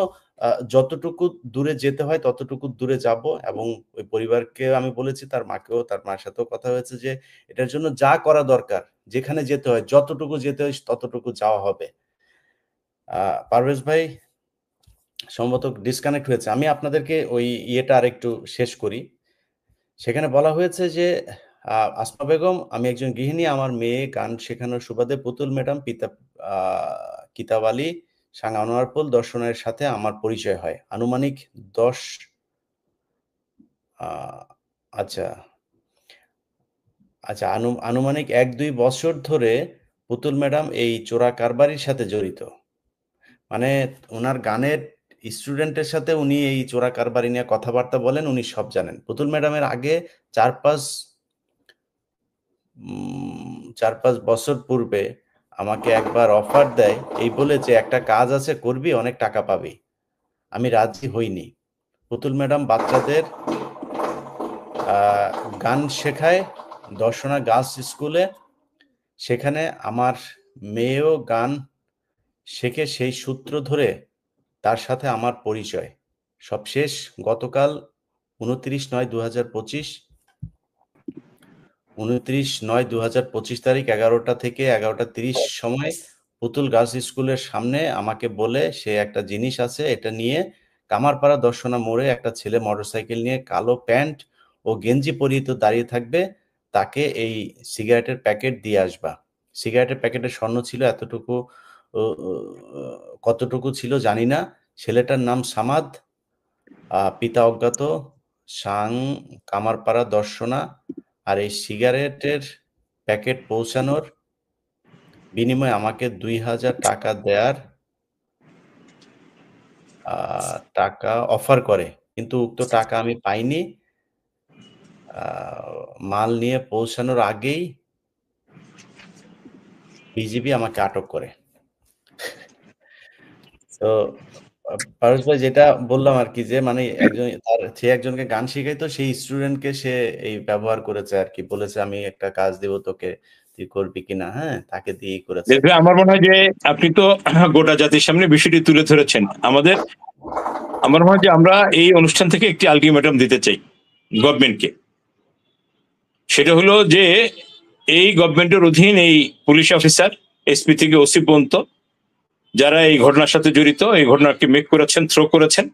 যতটুকু দূরে যেতে হয় ততটুকু দূরে যাব, এবং ওই পরিবারকে আমি বলেছি, তার মাকেও, তার মার সাথেও কথা হয়েছে যে এটার জন্য যা করা দরকার, যেখানে যেতে হয়, যতটুকু যেতে হয় ততটুকু যাওয়া হবে। পারভেজ ভাই সম্ভবত ডিসকানেক্ট হয়েছে, আমি আপনাদেরকে ওই ইয়েটা আরেকটু শেষ করি। সেখানে বলা হয়েছে যে আসমা বেগম, আমি একজন গৃহিণী, আমার মেয়ে গান শেখানোর সুবাদে পুতুল ম্যাডাম, কিতাব আলী, সাং আনোয়ারপুল দর্শনের সাথে আমার পরিচয় হয়। আনুমানিক 10 আচ্ছা আচ্ছা আনুমানিক 1-2 বছর ধরে পুতুল ম্যাডাম এই চোরা কারবারির সাথে জড়িত। মানে ওনার গানের স্টুডেন্টের সাথে উনি এই চোরা কারবারি নিয়ে কথাবার্তা বলেন, উনি সব জানেন। পুতুল ম্যাডামের আগে 4-5 বছর পূর্বে আমাকে একবার অফার দেয়, এই বলে যে একটা কাজ আছে, করবি, অনেক টাকা পাবি। আমি রাজি হইনি। পুতুল ম্যাডাম বাচ্চাদের গান শেখায় দর্শনা গার্লস স্কুলে, সেখানে আমার মেয়েও গান শেখে। সেই সূত্র ধরে তার সাথে আমার পরিচয়। সবশেষ গতকাল 29/9/2025 29/9/2025 তারিখ 11টা থেকে 11টা 30 সময় পুতুল গার্লস স্কুলের সামনে আমাকে বলে সে একটা জিনিস আছে, এটা নিয়ে কামারপাড়া দর্শনা মোড়ে একটা ছেলে মোটরসাইকেল নিয়ে কালো প্যান্ট ও গেঞ্জি পরিহিত দাঁড়িয়ে থাকবে, তাকে এই সিগারেটের প্যাকেট দিয়ে আসবা। সিগারেটের প্যাকেটে স্বর্ণ ছিল এতটুকু, কতটুকু ছিল জানি না। ছেলেটার নাম সামাদ, পিতা অজ্ঞাত, সাং কামারপাড়া দর্শনা। আর এই সিগারেটের প্যাকেট পৌঁছানোর বিনিময়ে আমাকে ২,০০০ টাকা দেয়ার টাকা অফার করে। কিন্তু উক্ত টাকা আমি পাইনি। আ মাল নিয়ে পৌঁছানোর আগেই বিজিবি আমাকে আটক করে। তো পারস ভাই যেটা বললাম আরকি যে মানে সে একজনকে গান শিখাইতো সেই স্টুডেন্টকে সে এই ব্যবহার করেছে আরকি। বলেছে আমি একটা কাজ দেব তোকে, তুই করবি কিনা, হ্যাঁ? তাকে দিয়েই করেছে। দেখবে আমার মনে হয় যে আপনি তো গোটা জাতির সামনে বিষয়টি তুলে ধরেছেন। আমার মনে হয় যে আমরা এই অনুষ্ঠান থেকে একটি আলটিমেটাম দিতে চাই গভর্নমেন্টকে। সেটা হলো যে এই গভর্নমেন্টের অধীন এই পুলিশ অফিসার এসপি থেকে ওসি পর্যন্ত যারা এই ঘটনার সাথে জড়িত, এই ঘটনাকে মেক করেছেন, থ্রো করেছেন,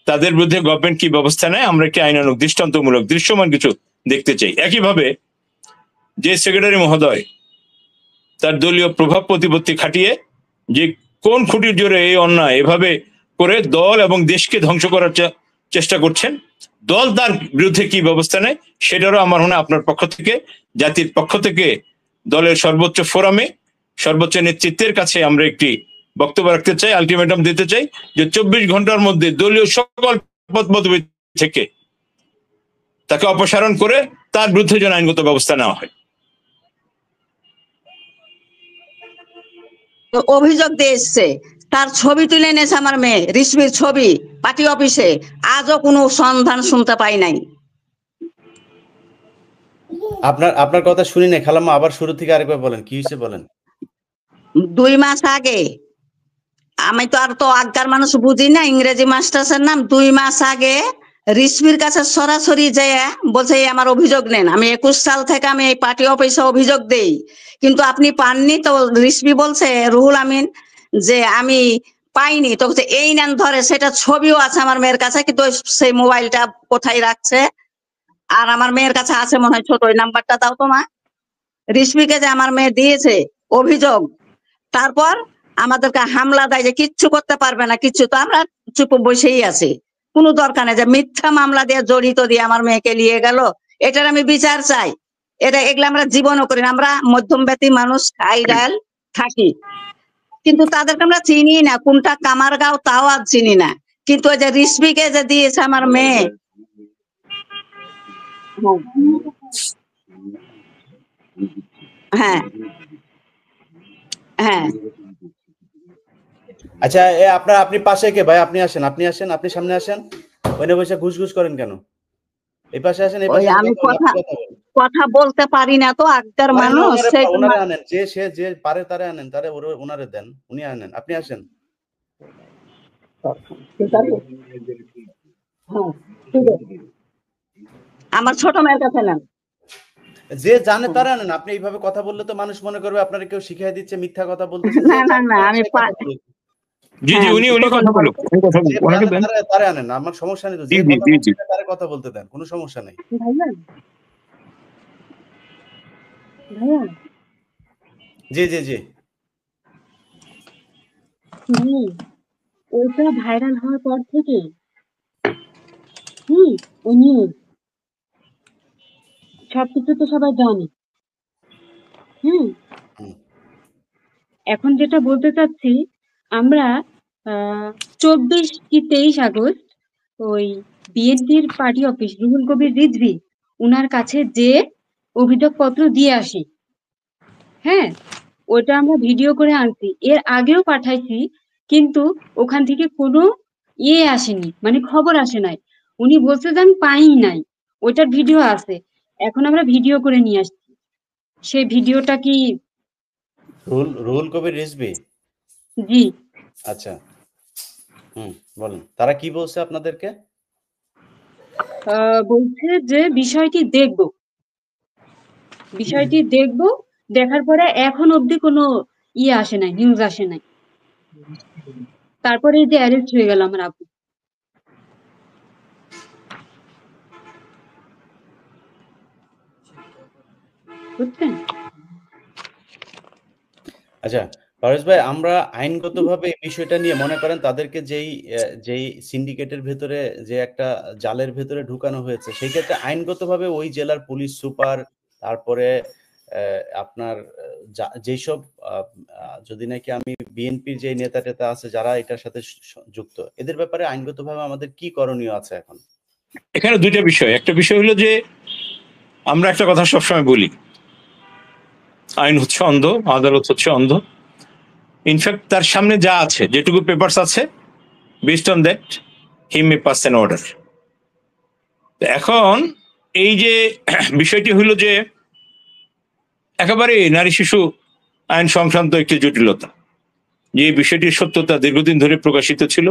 তাদের বিরুদ্ধে গভর্নমেন্ট কি ব্যবস্থা নেয় আমরা একটি আইনানুগ দৃষ্টান্তমূলক দৃশ্যমান কিছু দেখতে চাই। একইভাবে যে সেক্রেটারি মহোদয় তার দলীয় প্রভাব প্রতিপত্তি খাটিয়ে যে কোন খুঁটির জোরে এই অন্যায় এভাবে করে দল এবং দেশকে ধ্বংস করার চেষ্টা করছেন, দল তার বিরুদ্ধে কি ব্যবস্থা নেয় সেটারও আমার মনে হয় আপনার পক্ষ থেকে, জাতির পক্ষ থেকে, দলের সর্বোচ্চ ফোরামে সর্বোচ্চ নেতৃত্বের কাছে আমরা একটি বক্তব্য রাখতে চাই, আলটিমেটাম দিতে চাই যে ২৪ ঘন্টার মধ্যে দলীয় সকল পদ পদবি থেকে তাকে অপসারণ করে তার বিরুদ্ধে যেন আইনগত ব্যবস্থা নেওয়া হয়। অভিযোগ দিয়ে এসছে, তার ছবি তুলে এনেছে আমার মেয়ে, রিসমির ছবি পার্টি অফিসে, আজও কোনো সন্ধান শুনতে পাই নাই। আপনার কথা শুনি না খালাম্মা, আবার শুরু থেকে আরেকবার বলেন, কি হয়েছে বলেন। ২ মাস আগে, আমি তো আর তো আজ্ঞার মানুষ বুঝি না, ইংরেজি মাস্টার্সের নাম, ২ মাস আগে রিসমির কাছে সরাসরি যেয়ে বলছে এই আমার অভিযোগ নেন। আমি ২১ সাল থেকে আমি এই পার্টি অফিসে অভিযোগ দেই, কিন্তু আপনি পাননি। তো রিসমি বলছে, রুহুল আমিন, যে আমি পাইনি। তো বলছে এই নেন ধরে, সেটা ছবিও আছে আমার মেয়ের কাছে, কিন্তু সেই মোবাইলটা কোথায় রাখছে। আর আমার মেয়ের কাছে আছে মনে হয় ছোট, ওই নাম্বারটা দাও তো মা। রিসমিকে যে আমার মেয়ে দিয়েছে অভিযোগ, তারপর আমাদেরকে হামলা দেয় যে কিচ্ছু করতে পারবে না, কিচ্ছু। তো আমরা চুপ বসেই আছি, কোনো দরকার নেই যে মিথ্যা মামলা দিয়ে জড়িত দিয়ে আমার মেয়েকে নিয়ে গেল। এটার আমি বিচার চাই। এগুলো আমরা জীবনও করি না, আমরা মধ্যমব্যক্তি মানুষ, খাই ডাল থাকি, কিন্তু তাদেরকে আমরা চিনি না, কোনটা কামার গাঁও তাও আর চিনি না। কিন্তু ওই যে রিসমিকে যে দিয়েছে আমার মেয়ে, হ্যাঁ হ্যাঁ। আচ্ছা আপনি পাশে কে ভাই? আপনি আসেন, আপনি সামনে আসেন। ওইনে বসে ঘুষ করেন কেন? এই পাশে আসেন, এই পাশে আমি কথা বলতে পারি না তো, আজ্ঞার মানুষ। ওনারে আনেন, যে পারে তারে আনেন, ওনারে দেন, উনি আনেন, আপনি আসেন। আমার ছোট মেয়ের কাছে নেন, যে জানে তারা আনেন। আপনি এইভাবে কথা বললে তো মানুষ মনে করবে আপনারা কেউ শিখিয়ে দিচ্ছে, মিথ্যা কথা বলতেছে। না না না, আমি জি জি, উনি কথা বলুন, ওনাকে দেন, তারে আনেন, আমার সমস্যা নেই তো। যে কথা তারে কথা বলতে দেন, কোনো সমস্যা নেই। জি জি জি, ওইটা ভাইরাল হওয়ার পর থেকে ওই নিউজ সবকিছু তো সবাই জানে। এখন যেটা বলতে চাচ্ছি, আমরা ২৪ কি ২৩ আগস্ট ওই বিএনপির পার্টি অফিস, রুহুল কবির রিজভী উনার কাছে যে অভিযোগপত্র দিয়ে আসি, হ্যাঁ, ওটা আমরা ভিডিও করে আনছি, এর আগেও পাঠাইছি, কিন্তু ওখান থেকে কোনো আসেনি, মানে খবর আসে নাই। উনি বলছে যে আমি পাই নাই, ওইটার ভিডিও আছে, এখন আমরা ভিডিও করে নিয়ে আসছি। সেই ভিডিওটা কি রুহুল কবির রিজভী? জি। আচ্ছা, বলেন, তারা কি বলছে আপনাদেরকে? বলছে যে বিষয়টি দেখব, দেখার পরে এখন অবধি কোনো আসে নাই, নিউজ আসে নাই। তারপরে যে অ্যারেস্ট হয়ে গেল আমার আপু। বুঝছেন? আচ্ছা পারভেজ ভাই, আমরা আইনগতভাবে এই বিষয়টা নিয়ে মনে করেন তাদেরকে যেই সিন্ডিকেটের ভেতরে যে একটা জালের ভেতরে ঢুকানো হয়েছে, সেই ক্ষেত্রে আইনগতভাবে ওই জেলার পুলিশ সুপার, তারপরে আপনার যেসব যদি নাকি আমি বিএনপির যে নেতা টেতা আছে যারা এটার সাথে যুক্ত, এদের ব্যাপারে আইনগতভাবে আমাদের কি করণীয় আছে এখন? এখানে দুইটা বিষয়। একটা বিষয় হলো যে আমরা একটা কথা সবসময় বলি, আইন হচ্ছে অন্ধ, আদালত হচ্ছে অন্ধ। ইনফ্যাক্ট তার সামনে যা আছে, যেটুকু পেপারস আছে, based on that he May pass an order. এখন এই যে বিষয়টি হলো যে একেবারে নারী শিশু আইন সংক্রান্ত একটি জটিলতা, যে বিষয়টির সত্যতা দীর্ঘদিন ধরে প্রকাশিত ছিল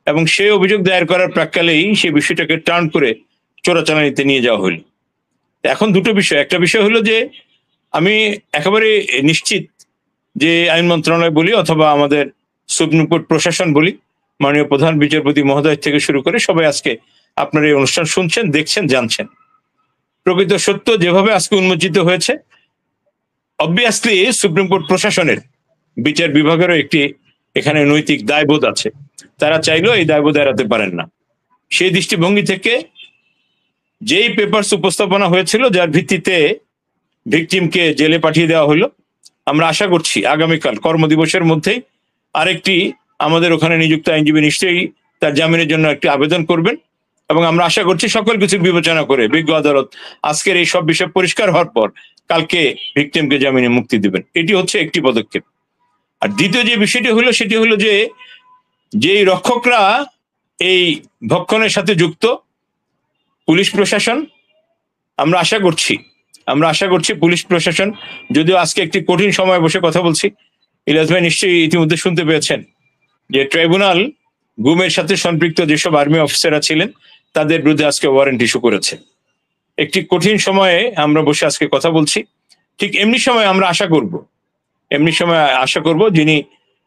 এবং সেই অভিযোগ দায়ের করার প্রাক্কালেই সেই বিষয়টাকে টার্ন করে চোরাচালানিতে নিয়ে যাওয়া হলো। এখন দুটো বিষয়। একটা বিষয় হলো যে আমি একেবারে নিশ্চিত যে আইন মন্ত্রণালয় বলি অথবা আমাদের সুপ্রিম কোর্ট প্রশাসন বলি, মাননীয় প্রধান বিচারপতি মহোদয় থেকে শুরু করে সবাই আজকে আপনার এই অনুষ্ঠান শুনছেন, দেখছেন, জানছেন। প্রকৃত সত্য যেভাবে আজকে উন্মোচিত হয়েছে, অবভিয়াসলি সুপ্রিম কোর্ট প্রশাসনের বিচার বিভাগেরও একটি এখানে নৈতিক দায়বোধ আছে। তারা চাইলেও এই দায়বোধ এড়াতে পারেন না। সেই দৃষ্টিভঙ্গি থেকে যেই পেপারস উপস্থাপনা হয়েছিল, যার ভিত্তিতে ভিকটিমকে জেলে পাঠিয়ে দেওয়া হলো, আমরা আশা করছি আগামীকাল কর্মদিবসের মধ্যেই আরেকটি আমাদের ওখানে নিযুক্ত আইনজীবী নিশ্চয়ই তার জামিনের জন্য একটি আবেদন করবেন এবং আমরা আশা করছি সকল কিছু বিবেচনা করে বিজ্ঞ আদালত আজকের এই সব বিষয় পরিষ্কার হওয়ার পর কালকে ভিকটিমকে জামিনে মুক্তি দিবেন। এটি হচ্ছে একটি পদক্ষেপ। আর দ্বিতীয় যে বিষয়টি হলো সেটি হলো যে যেই রক্ষকরা এই ভক্ষণের সাথে যুক্ত, পুলিশ প্রশাসন, আমরা আশা করছি পুলিশ প্রশাসন, যদিও আজকে একটি কঠিন সময় বসে কথা বলছি, ইলিয়াস ভাই নিশ্চয়ই ইতিমধ্যে শুনতে পেয়েছেন যে ট্রাইব্যুনাল গুমের সাথে সম্পৃক্ত যেসব আর্মি অফিসাররা ছিলেন তাদের বিরুদ্ধে আজকে ওয়ারেন্ট ইস্যু করেছে। একটি কঠিন সময়ে আমরা বসে আজকে কথা বলছি। ঠিক এমনি সময় আমরা আশা করব যিনি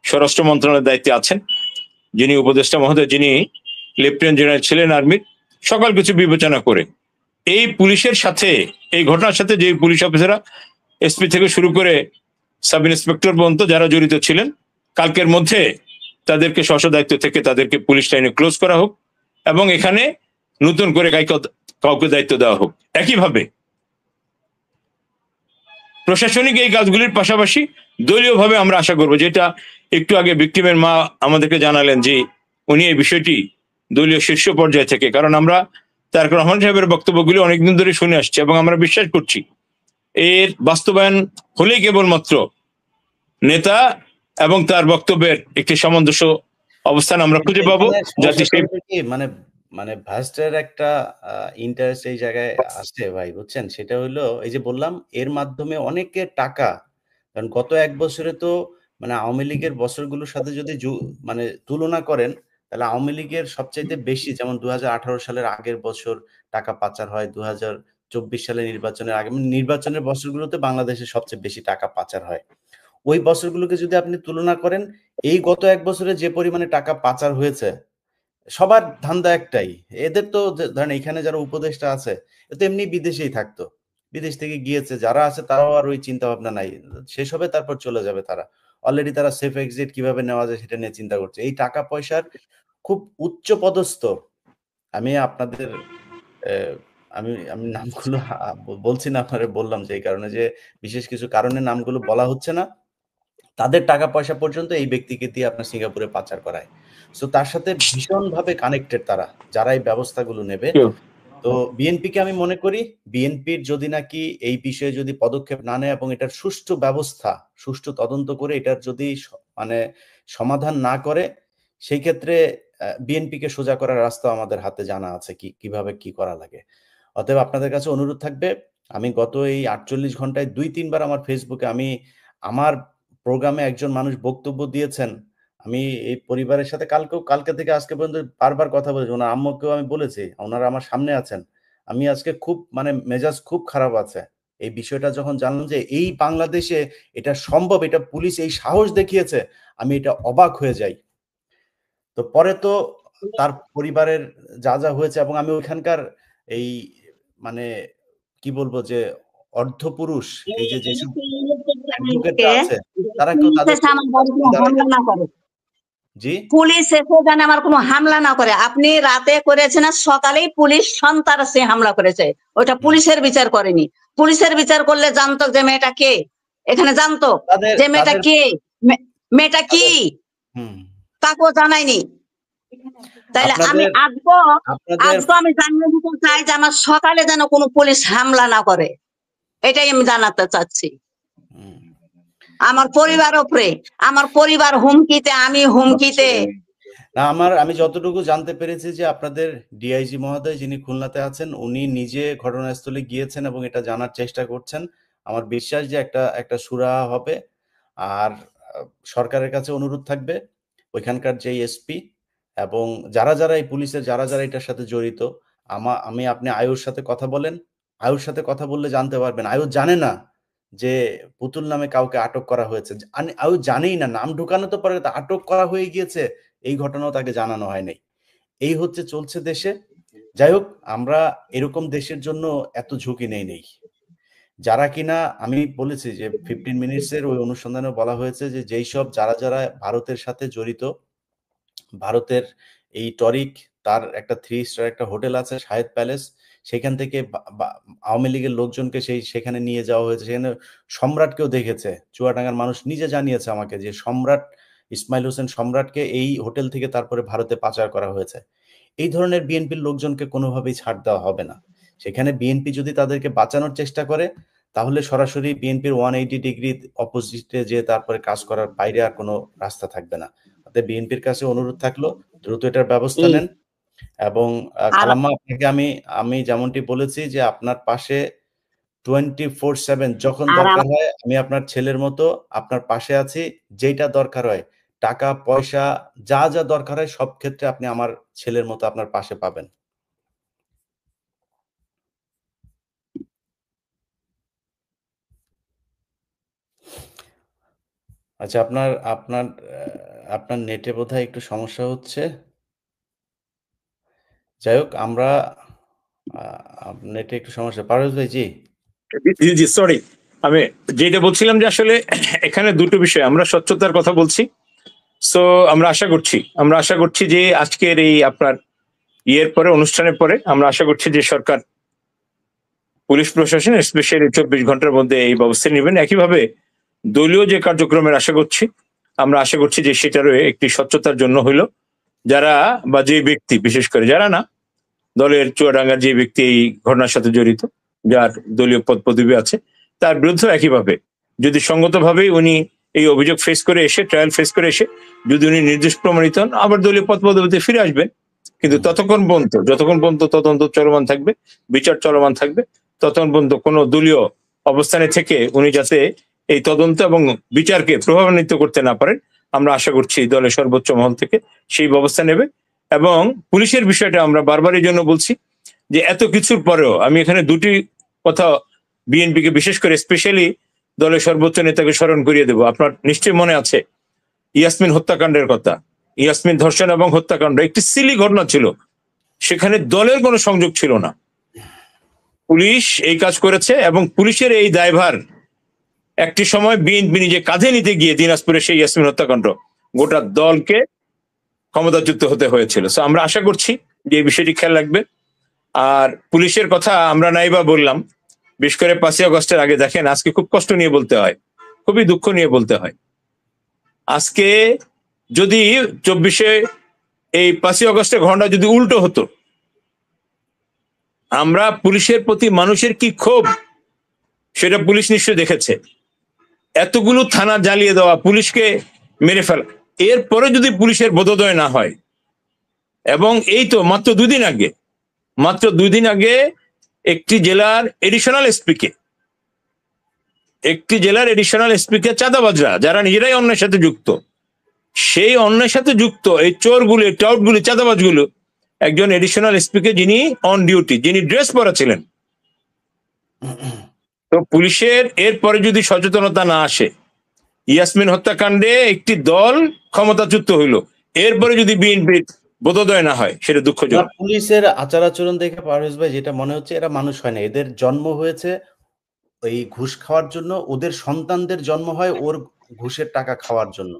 স্বরাষ্ট্র মন্ত্রণালয়ের দায়িত্বে আছেন, যিনি উপদেষ্টা মহোদয়, যিনি লেফটেন্যান্ট জেনারেল ছিলেন আর্মির, সকল কিছু বিবেচনা করে এই পুলিশের সাথে, এই ঘটনার সাথে যে পুলিশ অফিসাররা এসপি থেকে শুরু করে সাব ইন্সপেক্টর পর্যন্ত যারা জড়িত ছিলেন, কালকের মধ্যে তাদেরকে স্ব দায়িত্ব থেকে তাদেরকে পুলিশ লাইনে ক্লোজ করা হোক এবং এখানে নতুন করে কাউকে দায়িত্ব দেওয়া হোক। একইভাবে প্রশাসনিক এই কাজগুলির পাশাপাশি দলীয়ভাবে আমরা আশা করবো, যেটা একটু আগে ভিকটিমের মা আমাদেরকে জানালেন যে উনি এই বিষয়টি দলীয় শীর্ষ পর্যায়ে থেকে, কারণ আমরা তারেক রহমান সাহেবের বক্তব্যগুলি অনেকদিন ধরে শুনে আসছি এবং আমরা বিশ্বাস করছি এর বাস্তবায়ন হলেই কেবলমাত্র নেতা এবং তার বক্তব্যের একটি সামঞ্জস্য অবস্থান আমরা খুঁজে পাবো, যাতে মানে ভাস্টের একটা ইন্টারেস্ট এই জায়গায় আসছে ভাই, বুঝছেন? সেটা হলো এই যে বললাম, এর মাধ্যমে অনেকে টাকা, কারণ গত 1 বছরে তো মানে আওয়ামী লীগের বছরগুলোর সাথে যদি মানে তুলনা করেন, তাহলে আওয়ামী লীগের সবচাইতে বেশি, যেমন 2018 সালের আগের বছর টাকা পাচার হয়, 2024 সালে নির্বাচনের আগে, নির্বাচনের বছরগুলোতে বাংলাদেশে সবচেয়ে বেশি টাকা পাচার হয়। ওই বছরগুলোকে যদি আপনি তুলনা করেন, এই গত 1 বছরে যে পরিমাণে টাকা পাচার হয়েছে, সবার ধান্দা একটাই, এদের তো ধরেন এখানে যারা উপদেষ্টা আছে এ তো এমনি বিদেশেই থাকতো, বিদেশ থেকে গিয়েছে যারা আছে তারাও আর ওই চিন্তা ভাবনা নাই, শেষ হবে তারপর চলে যাবে। তারা অলরেডি তারা সেফ এক্সিট কিভাবে নেওয়া যায় সেটা নিয়ে চিন্তা করছে। এই টাকা পয়সার খুব উচ্চ পদস্থ, আমি আপনাদের আমি নামগুলো বলছি না, আপনারা বললাম যে এই কারণে যে বিশেষ কিছু কারণে নামগুলো বলা হচ্ছে না, তাদের টাকা পয়সা পর্যন্ত এই ব্যক্তিকে দিয়ে আপনার সিঙ্গাপুরে পাচার করায়। সো তার সাথে ভীষণভাবে কানেক্টেড তারা, যারা এই ব্যবস্থাগুলো নেবে। তো বিএনপিকে আমি মনে করি, বিএনপির যদি নাকি এই বিষয়ে যদি পদক্ষেপ না নেয় এবং এটার সুষ্ঠু ব্যবস্থা, সুষ্ঠু তদন্ত করে এটার যদি মানে সমাধান না করে, সেই ক্ষেত্রে বিএনপিকে সোজা করার রাস্তা আমাদের হাতে জানা আছে, কিভাবে কি করা লাগে। অতএব আপনাদের কাছে অনুরোধ থাকবে, আমি গত এই 48 ঘন্টায় 2-3 বার আমার ফেসবুকে, আমার প্রোগ্রামে একজন মানুষ বক্তব্য দিয়েছেন, আমি এই পরিবারের সাথে কালকে থেকে আজকে পর্যন্ত বারবার কথা বলেছি, ওনার আম্মুকেও আমি বলেছি, ওনারা আমার সামনে আছেন। আমি আজকে খুব মানে মেজাজ খুব খারাপ আছে এই বিষয়টা যখন জানলাম যে এই বাংলাদেশে এটা সম্ভব, এটা পুলিশ এই সাহস দেখিয়েছে, আমি এটা অবাক হয়ে যাই। তো পরে তো তার পরিবারের যা যা হয়েছে, এবং আমি ওইখানকার এই মানে কি বলবো যে অর্ধপুরুষ, এই যে যেসব অ্যাডভোকেটরা আছে তারা কেউ তাদের জি পুলিশ এসে জানে আমার কোনো হামলা না করে। আপনি রাতে করেছেন না সকালেই পুলিশ সন্ত্রাসী হামলা করেছে, ওটা পুলিশের বিচার করেনি। পুলিশের বিচার করলে জানতো যে মেয়েটা কে, এখানে জানতো যে মেয়েটা কে, মেয়েটা কি, তাকেও জানায়নি। তাইলে আমি আজকে আমি জানিয়ে দিতে চাই যে আমার সকালে যেন কোনো পুলিশ হামলা না করে, এটাই আমি জানাতে চাচ্ছি। আমার পরিবার উপরে, আমার পরিবার হুমকিতে, আমি হুমকিতে। না, আমি যতটুকু জানতে পেরেছি যে আপনাদের ডিআইজি মহোদয় যিনি খুলনাতে আছেন উনি নিজে ঘটনাস্থলে গিয়েছেন এবং এটা জানার চেষ্টা করছেন। আমার বিশ্বাস যে একটা সুরাহা হবে। আর সরকারের কাছে অনুরোধ থাকবে ওইখানকার যে এসপি এবং যারা এই পুলিশের যারা এটার সাথে জড়িত, আপনি আয়ুর সাথে কথা বলেন। আয়ুর সাথে কথা বললে জানতে পারবেন। আয়ু জানে না যে পুতুল নামে কাউকে আটক করা হয়েছে। আয়ু জানেই না, নাম ঢুকানো তো পারে, আটক করা হয়ে গিয়েছে এই ঘটনাও তাকে জানানো হয় নাই। এই হচ্ছে চলছে দেশে। যাই হোক, আমরা এরকম দেশের জন্য এত ঝুঁকি নেই। যারা কিনা আমি বলেছি যে 15 মিনিটসের ওই অনুসন্ধানে বলা হয়েছে যে যেই সব যারা ভারতের সাথে জড়িত, ভারতের এই টরিক তার একটা 3 স্টার একটা হোটেল আছে শাহেদ প্যালেস, সেখান থেকে আওয়ামী লীগের লোকজনকে সেখানে নিয়ে যাওয়া হয়েছে। সেখানে সম্রাটকেও দেখেছে, চুয়াডাঙ্গার মানুষ নিজে জানিয়েছে আমাকে যে সম্রাট ইসমাইল হোসেন সম্রাটকে এই হোটেল থেকে তারপরে ভারতে পাচার করা হয়েছে। এই ধরনের বিএনপির লোকজনকে কোনোভাবেই ছাড় দেওয়া হবে না। সেখানে বিএনপি যদি তাদেরকে বাঁচানোর চেষ্টা করে তাহলে সরাসরি বিএনপির 180 ডিগ্রি অপোজিটে যে তারপরে কাজ করার বাইরে আর কোনো রাস্তা থাকবে না। বিএনপির কাছে অনুরোধ থাকলো দ্রুত এটার ব্যবস্থা নেন। এবং খালাম্মা আপনাকে আমি যেমনটি বলেছি যে আপনার পাশে 24/7 যখন দরকার হয় আমি আপনার ছেলের মতো আপনার পাশে আছি। যেটা দরকার হয়, টাকা পয়সা যা দরকার হয় সব ক্ষেত্রে আপনি আমার ছেলের মতো আপনার পাশে পাবেন। আচ্ছা, আপনার নেটে বোধহয় একটু সমস্যা হচ্ছে। যাই হোক, আমরা নেটে একটু সমস্যা। পারভেজ ভাই, জি সরি, আমি যেটা বলছিলাম যে আসলে এখানে দুটো বিষয়, আমরা স্বচ্ছতার কথা বলছি। সো আমরা আশা করছি যে আজকের এই আপনার পরে, অনুষ্ঠানের পরে আমরা আশা করছি যে সরকার, পুলিশ প্রশাসন স্পেশালি 24 ঘন্টার মধ্যে এই ব্যবস্থা নেবেন। একইভাবে দলীয় যে কার্যক্রমের আমরা আশা করছি যে সেটারও একটি স্বচ্ছতার জন্য হইলো যারা বা যে ব্যক্তি, বিশেষ করে যারা না দলের চুয়াডাঙ্গার যে ব্যক্তি এই ঘটনার সাথে জড়িত, যার দলীয় পদ পদবি আছে, তার বিরুদ্ধে একইভাবে যদি সঙ্গতভাবেই উনি এই অভিযোগ ফেস করে এসে, ট্রায়াল ফেস করে এসে যদি উনি নির্দোষ প্রমাণিত হন, আবার দলীয় পদ পদবিতে ফিরে আসবেন। কিন্তু যতক্ষণ পর্যন্ত তদন্ত চলমান থাকবে, বিচার চলমান থাকবে, ততক্ষণ পর্যন্ত কোনো দলীয় অবস্থানে থেকে উনি যাতে এই তদন্ত এবং বিচারকে প্রভাবান্বিত করতে না পারেন, আমরা আশা করছি দলের সর্বোচ্চ মহল থেকে সেই ব্যবস্থা নেবে। এবং পুলিশের বিষয়টা আমরা বারবার এই জন্য বলছি যে এত কিছুর পরেও আমি এখানে দুটি কথা বিএনপিকে বিশেষ করে স্পেশালি দলের সর্বোচ্চ নেতাকে স্মরণ করিয়ে দেব। আপনার নিশ্চয়ই মনে আছে ইয়াসমিন হত্যাকাণ্ডের কথা। ইয়াসমিন ধর্ষণ এবং হত্যাকাণ্ড একটি সিলি ঘটনা ছিল, সেখানে দলের কোনো সংযোগ ছিল না। পুলিশ এই কাজ করেছে এবং পুলিশের এই দায়ভার একটি সময় বিএনপি নিজে কাঁধে নিতে গিয়ে দিনাজপুরে সেই ইয়াসমিন হত্যাকাণ্ড গোটা দলকে ক্ষমতাচ্যুত হতে হয়েছিল। সো আমরা আশা করছি যে এই বিষয়টি খেয়াল রাখবে। আর পুলিশের কথা আমরা নাইবা বললাম, বিশেষ করে 5ই আগস্টের আগে দেখেন আজকে খুব কষ্ট নিয়ে বলতে হয়, খুবই দুঃখ নিয়ে বলতে হয়। আজকে যদি 24-এ এই 5ই আগস্টের ঘটনা যদি উল্টো হতো, আমরা পুলিশের প্রতি মানুষের কি ক্ষোভ সেটা পুলিশ নিশ্চয়ই দেখেছে। এতগুলো থানা জ্বালিয়ে দেওয়া, পুলিশকে মেরে ফেলা, এরপরে যদি পুলিশের বোধোদয় না হয়, এবং এই তো মাত্র 2 দিন আগে একটি জেলার এডিশনাল এসপিকে চাঁদাবাজরা, যারা নিজেরাই অন্যের সাথে যুক্ত, সেই অন্যের সাথে যুক্ত এই চোরগুলি, টাউটগুলি, চাঁদাবাজগুলো একজন এডিশনাল এসপিকে যিনি অন ডিউটি, যিনি ড্রেস পরা ছিলেন। তো পুলিশের এরপরে যদি সচেতনতা না আসে, ইয়াসমিন হত্যাকাণ্ডে একটি দল ক্ষমতাচ্যুত হইল, এরপরে যদি বিএনপির বোধোদয় না হয়, সেটা দুঃখজনক। পুলিশের আচার আচরণ দেখে পারভেজ ভাই যেটা মনে হচ্ছে এরা মানুষ হয় না, এদের জন্ম হয়েছে এই ঘুষ খাওয়ার জন্য, ওদের সন্তানদের জন্ম হয় ওর ঘুষের টাকা খাওয়ার জন্য।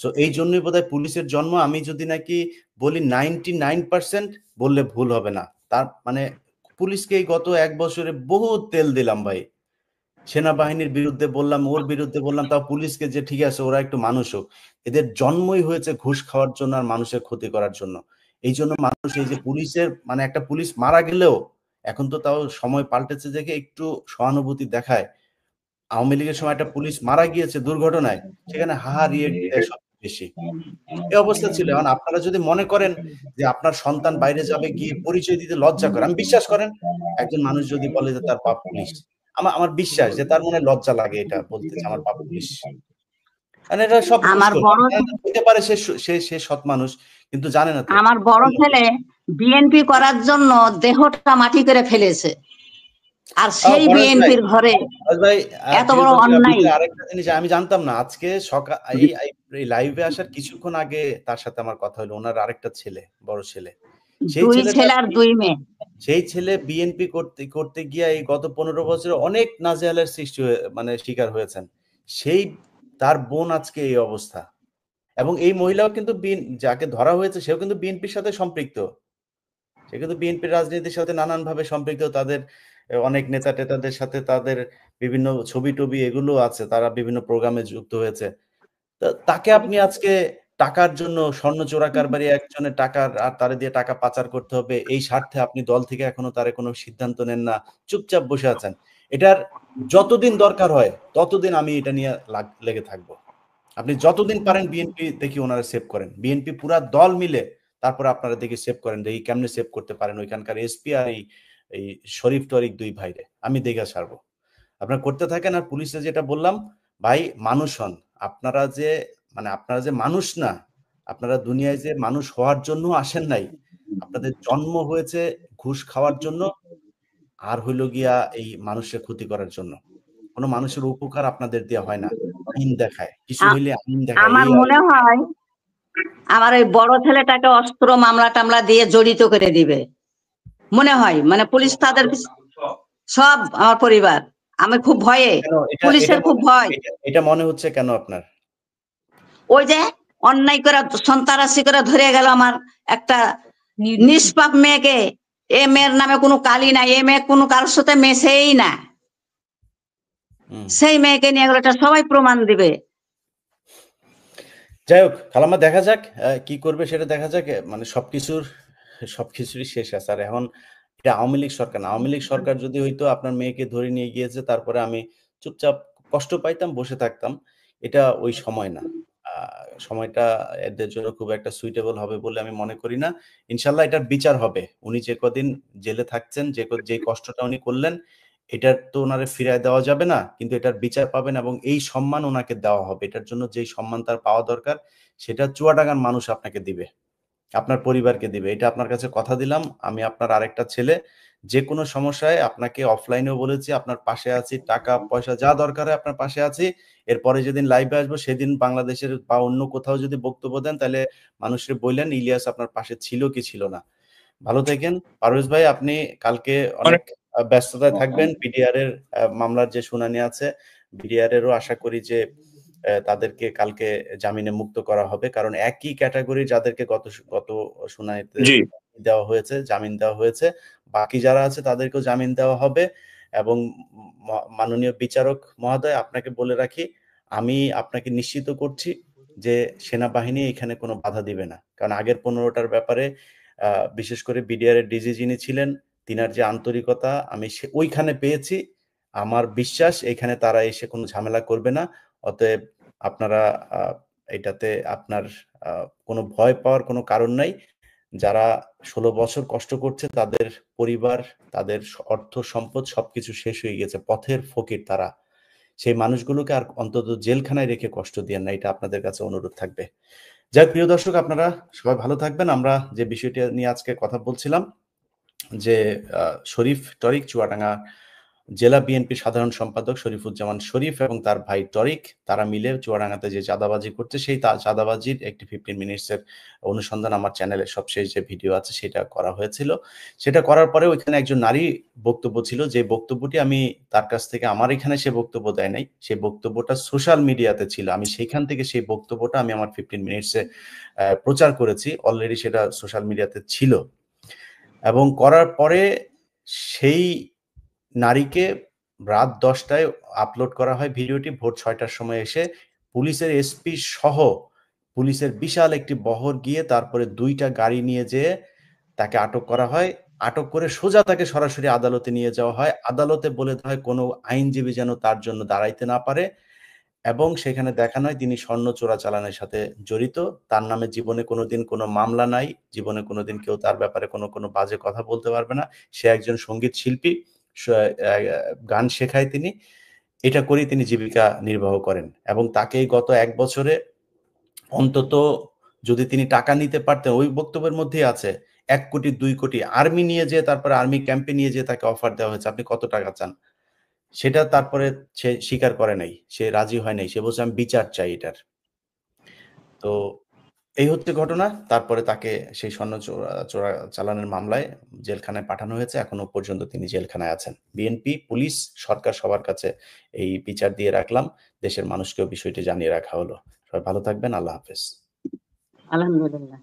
সো এই জন্যই বোধহয় পুলিশের জন্ম। আমি যদি নাকি বলি 99% বললে ভুল হবে না। তার মানে পুলিশকে এই গত 1 বছরে বহু তেল দিলাম ভাই, সেনাবাহিনীর বিরুদ্ধে বললাম, ওর বিরুদ্ধে বললাম, তাও পুলিশকে যে ঠিক আছে ওরা একটু মানুষ হোক। এদের জন্মই হয়েছে ঘুষ খাওয়ার জন্য আর মানুষের ক্ষতি করার জন্য। এই জন্য মানুষ এই যে পুলিশের মানে একটা পুলিশ মারা গেলেও এখন তো তাও সময় পাল্টেছে দেখে একটু সহানুভূতি দেখায়। আওয়ামী লীগের সময় একটা পুলিশ মারা গিয়েছে দুর্ঘটনায়, সেখানে রিয়েট দেয় সবচেয়ে বেশি। এই অবস্থা ছিল। এখন আপনারা যদি মনে করেন যে আপনার সন্তান বাইরে যাবে গিয়ে পরিচয় দিতে লজ্জা করে, আমি বিশ্বাস করেন একজন মানুষ যদি বলে যে তার বাপ পুলিশ, আমার বিশ্বাস যে তার মনে লজ্জা লাগে এটা বলতে যে আমার বাপ পুলিশ। মানে এটা সব হতে পারে সে সৎ মানুষ, কিন্তু জানে না তো। আমার বড় ছেলে বিএনপি করার জন্য দেহটা মাটি করে ফেলেছে, আর সেই বিএনপির ঘরে এত বড় অন্যায়। আরেকটা জিনিস আমি জানতাম না, আজকে সকাল এই লাইভে আসার কিছুক্ষণ আগে তার সাথে আমার কথা হলো, ওনার আরেকটা ছেলে, বড় ছেলে, সেই ছেলে আর 2 মেয়ে, সেই ছেলে বিএনপি করতে গিয়ে এই গত 15 বছরে অনেক নাজেহালের সৃষ্টি মানে শিকার হয়েছেন। সেই তার বোন আজকে এই অবস্থা। এবং এই মহিলাও কিন্তু যাকে ধরা হয়েছে সেও কিন্তু বিএনপির সাথে সম্পৃক্ত, সে কিন্তু বিএনপির রাজনীতির সাথে নানানভাবে সম্পৃক্ত। তাদের অনেক নেতা টেতাদের সাথে তাদের বিভিন্ন ছবি টবি এগুলো আছে, তারা বিভিন্ন প্রোগ্রামে যুক্ত হয়েছে। তাকে আপনি আজকে টাকার জন্য স্বর্ণ চোরা কারবারি একজনের টাকার আর তারে দিয়ে টাকা পাচার করতে হবে এই স্বার্থে আপনি দল থেকে এখনো তারে কোনো সিদ্ধান্ত নেন না, চুপচাপ বসে আছেন। এটার যতদিন দরকার হয় ততদিন আমি এটা নিয়ে লেগে থাকবো। আপনি যতদিন পারেন বিএনপি দেখি ওনারা সেভ করেন, বিএনপি পুরা দল মিলে তারপরে আপনারা দেখি সেভ করেন, দেখি কেমনে সেভ করতে পারেন ওইখানকার এসপি আর এই শরীফ টরিক 2 ভাইরে, আমি দেখে ছাড়বো। আপনারা করতে থাকেন। আর পুলিশে যেটা বললাম, ভাই মানুষ হন আপনারা, যে মানে আপনারা যে মানুষ না, আপনারা দুনিয়ায় যে মানুষ হওয়ার জন্য আসেন নাই, আপনাদের জন্ম হয়েছে ঘুষ খাওয়ার জন্য আর হইল গিয়া এই মানুষের ক্ষতি করার জন্য। কোনো মানুষের উপকার আপনাদের দেওয়া হয় না, আইন দেখায়, কিছু হইলে আইন দেখায়। আমার মনে হয় আমার এই বড় ছেলেটাকে অস্ত্র মামলা টামলা দিয়ে জড়িত করে দিবে মনে হয়, মানে পুলিশ তাদের সব, আমার পরিবার, আমি খুব ভয়ে, পুলিশের খুব ভয়। এটা মনে হচ্ছে কেন আপনার? ওই যে অন্যায় করে সন্ত্রাসী করে ধরে গেল আমার একটা নিষ্পাপ মেয়েকে, এ মেয়ের নামে কোনো কালি নাই, এ মেয়ে কোনো কারোর সাথে মেশেই না, সেই মেয়েকে নিয়ে গেল, এটা সবাই প্রমাণ দিবে। যাই হোক খালাম্মা, দেখা যাক কি করবে সেটা দেখা যাক। মানে সবকিছুরই শেষ আছে। আর এখন এটা আওয়ামী লীগ সরকার না, আওয়ামী লীগ সরকার যদি হইতো আপনার মেয়েকে ধরে নিয়ে গিয়েছে, তারপরে আমি চুপচাপ কষ্ট পাইতাম, বসে থাকতাম। এটা ওই সময় না, সময়টা এদের জন্য খুব একটা সুইটেবল হবে বলে আমি মনে করি না। ইনশাল্লাহ এটার বিচার হবে। উনি যে কদিন জেলে থাকছেন, যে কষ্টটা উনি করলেন, এটার তো ওনারে ফিরায় দেওয়া যাবে না, কিন্তু এটার বিচার পাবেন এবং এই সম্মান ওনাকে দেওয়া হবে। এটার জন্য যেই সম্মান তার পাওয়া দরকার সেটা চুয়াডাঙ্গার মানুষ আপনাকে দিবে, আপনার পরিবারকে দিবে। এটা আপনার কাছে কথা দিলাম। আমি আপনার আরেকটা ছেলে, যে কোনো সমস্যায় আপনাকে অফলাইনেও বলেছি আপনার পাশে আছি, টাকা পয়সা যা দরকার হয় আপনার পাশে আছি। এরপরে যেদিন লাইভে আসবো সেদিন বাংলাদেশের বা অন্য কোথাও যদি বক্তব্য দেন তাহলে মানুষের বললেন ইলিয়াস আপনার পাশে ছিল কি ছিল না। ভালো থাকেন পারভেজ ভাই, আপনি কালকে অনেক ব্যস্ততায় থাকবেন। বিডিআর এর মামলার যে শুনানি আছে, বিডিআর এরও আশা করি যে তাদেরকে কালকে জামিনে মুক্ত করা হবে, কারণ একই ক্যাটাগরি যাদেরকে গত শুনানিতে দেওয়া হয়েছে, জামিন দেওয়া হয়েছে, বাকি যারা আছে তাদেরকেও জামিন দেওয়া হবে। এবং মাননীয় বিচারক মহোদয়, আপনাকে বলে রাখি, আমি আপনাকে নিশ্চিত করছি যে সেনাবাহিনী এখানে কোনো বাধা দিবে না। কারণ আগের 15টার ব্যাপারে বিশেষ করে বিডিআর এর ডিজি যিনি ছিলেন, তিনার যে আন্তরিকতা আমি ওইখানে পেয়েছি। আমার বিশ্বাস এখানে তারা এসে কোনো ঝামেলা করবে না। অতএব আপনারা এটাতে আপনার কোনো ভয় পাওয়ার কোনো কারণ নাই। যারা 16 বছর কষ্ট করছে তাদের পরিবার, তাদের অর্থ সম্পদ সবকিছু শেষ হয়ে গেছে, পথের ফকির তারা। সেই মানুষগুলোকে আর অন্তত জেলখানায় রেখে কষ্ট দিয়েন না, এটা আপনাদের কাছে অনুরোধ থাকবে। যাই প্রিয় দর্শক, আপনারা সবাই ভালো থাকবেন। আমরা যে বিষয়টি নিয়ে আজকে কথা বলছিলাম, যে শরীফ টরিক, চুয়াডাঙ্গা জেলা বিএনপি সাধারণ সম্পাদক শরীফুজ্জামান শরীফ এবং তার ভাই টরিক, তারা মিলে চুয়াডাঙ্গাতে যে চাঁদাবাজি করছে, সেই চাঁদাবাজির একটি 15 মিনিটসের অনুসন্ধান আমার চ্যানেলে সবশেষ যে ভিডিও আছে সেটা করা হয়েছিল। সেটা করার পরে ওইখানে একজন নারী বক্তব্য ছিল, যে বক্তব্যটি আমি তার কাছ থেকে, আমার এখানে সে বক্তব্য দেয় নাই, সেই বক্তব্যটা সোশ্যাল মিডিয়াতে ছিল। আমি সেইখান থেকে সেই বক্তব্যটা আমি আমার 15 মিনিটসে প্রচার করেছি, অলরেডি সেটা সোশ্যাল মিডিয়াতে ছিল। এবং করার পরে সেই নারীকে রাত 10টায় আপলোড করা হয় ভিডিওটি। ভোর 6টার সময় এসে পুলিশের এসপি সহ পুলিশের বিশাল একটি বহর গিয়ে তারপরে 2টা গাড়ি নিয়ে যেয়ে তাকে আটক করা হয়। আটক করে সোজা তাকে সরাসরি আদালতে নিয়ে যাওয়া হয়। আদালতে বলে দেওয়া হয় কোনো আইনজীবী যেন তার জন্য দাঁড়াইতে না পারে, এবং সেখানে দেখানো হয় তিনি স্বর্ণ চোরাচালানের সাথে জড়িত। তার নামে জীবনে কোনোদিন কোনো মামলা নাই, জীবনে কোনোদিন কেউ তার ব্যাপারে কোনো বাজে কথা বলতে পারবে না। সে একজন সঙ্গীত শিল্পী, গান শেখায় তিনি। এটা করেই তিনি জীবিকা নির্বাহ করেন, এবং তাকে গত 1 বছরে অন্তত যদি তিনি টাকা নিতে পারতেন, ওই বক্তব্যের মধ্যেই আছে 1 কোটি 2 কোটি আর্মি নিয়ে যেয়ে, তারপরে আর্মি ক্যাম্পে নিয়ে যেয়ে তাকে অফার দেওয়া হয়েছে, আপনি কত টাকা চান? সেটা তারপরে সে স্বীকার করে নাই, সে রাজি হয় নাই, সে বলছে আমি বিচার চাই এটার। তো এই হচ্ছে ঘটনা। তারপরে তাকে সেই স্বর্ণ চোরাচালানের মামলায় জেলখানায় পাঠানো হয়েছে। এখনো পর্যন্ত তিনি জেলখানায় আছেন। বিএনপি, পুলিশ, সরকার সবার কাছে এই বিচার দিয়ে রাখলাম। দেশের মানুষকেও বিষয়টি জানিয়ে রাখা হলো। সবাই ভালো থাকবেন। আল্লাহ হাফেজ। আলহামদুলিল্লাহ।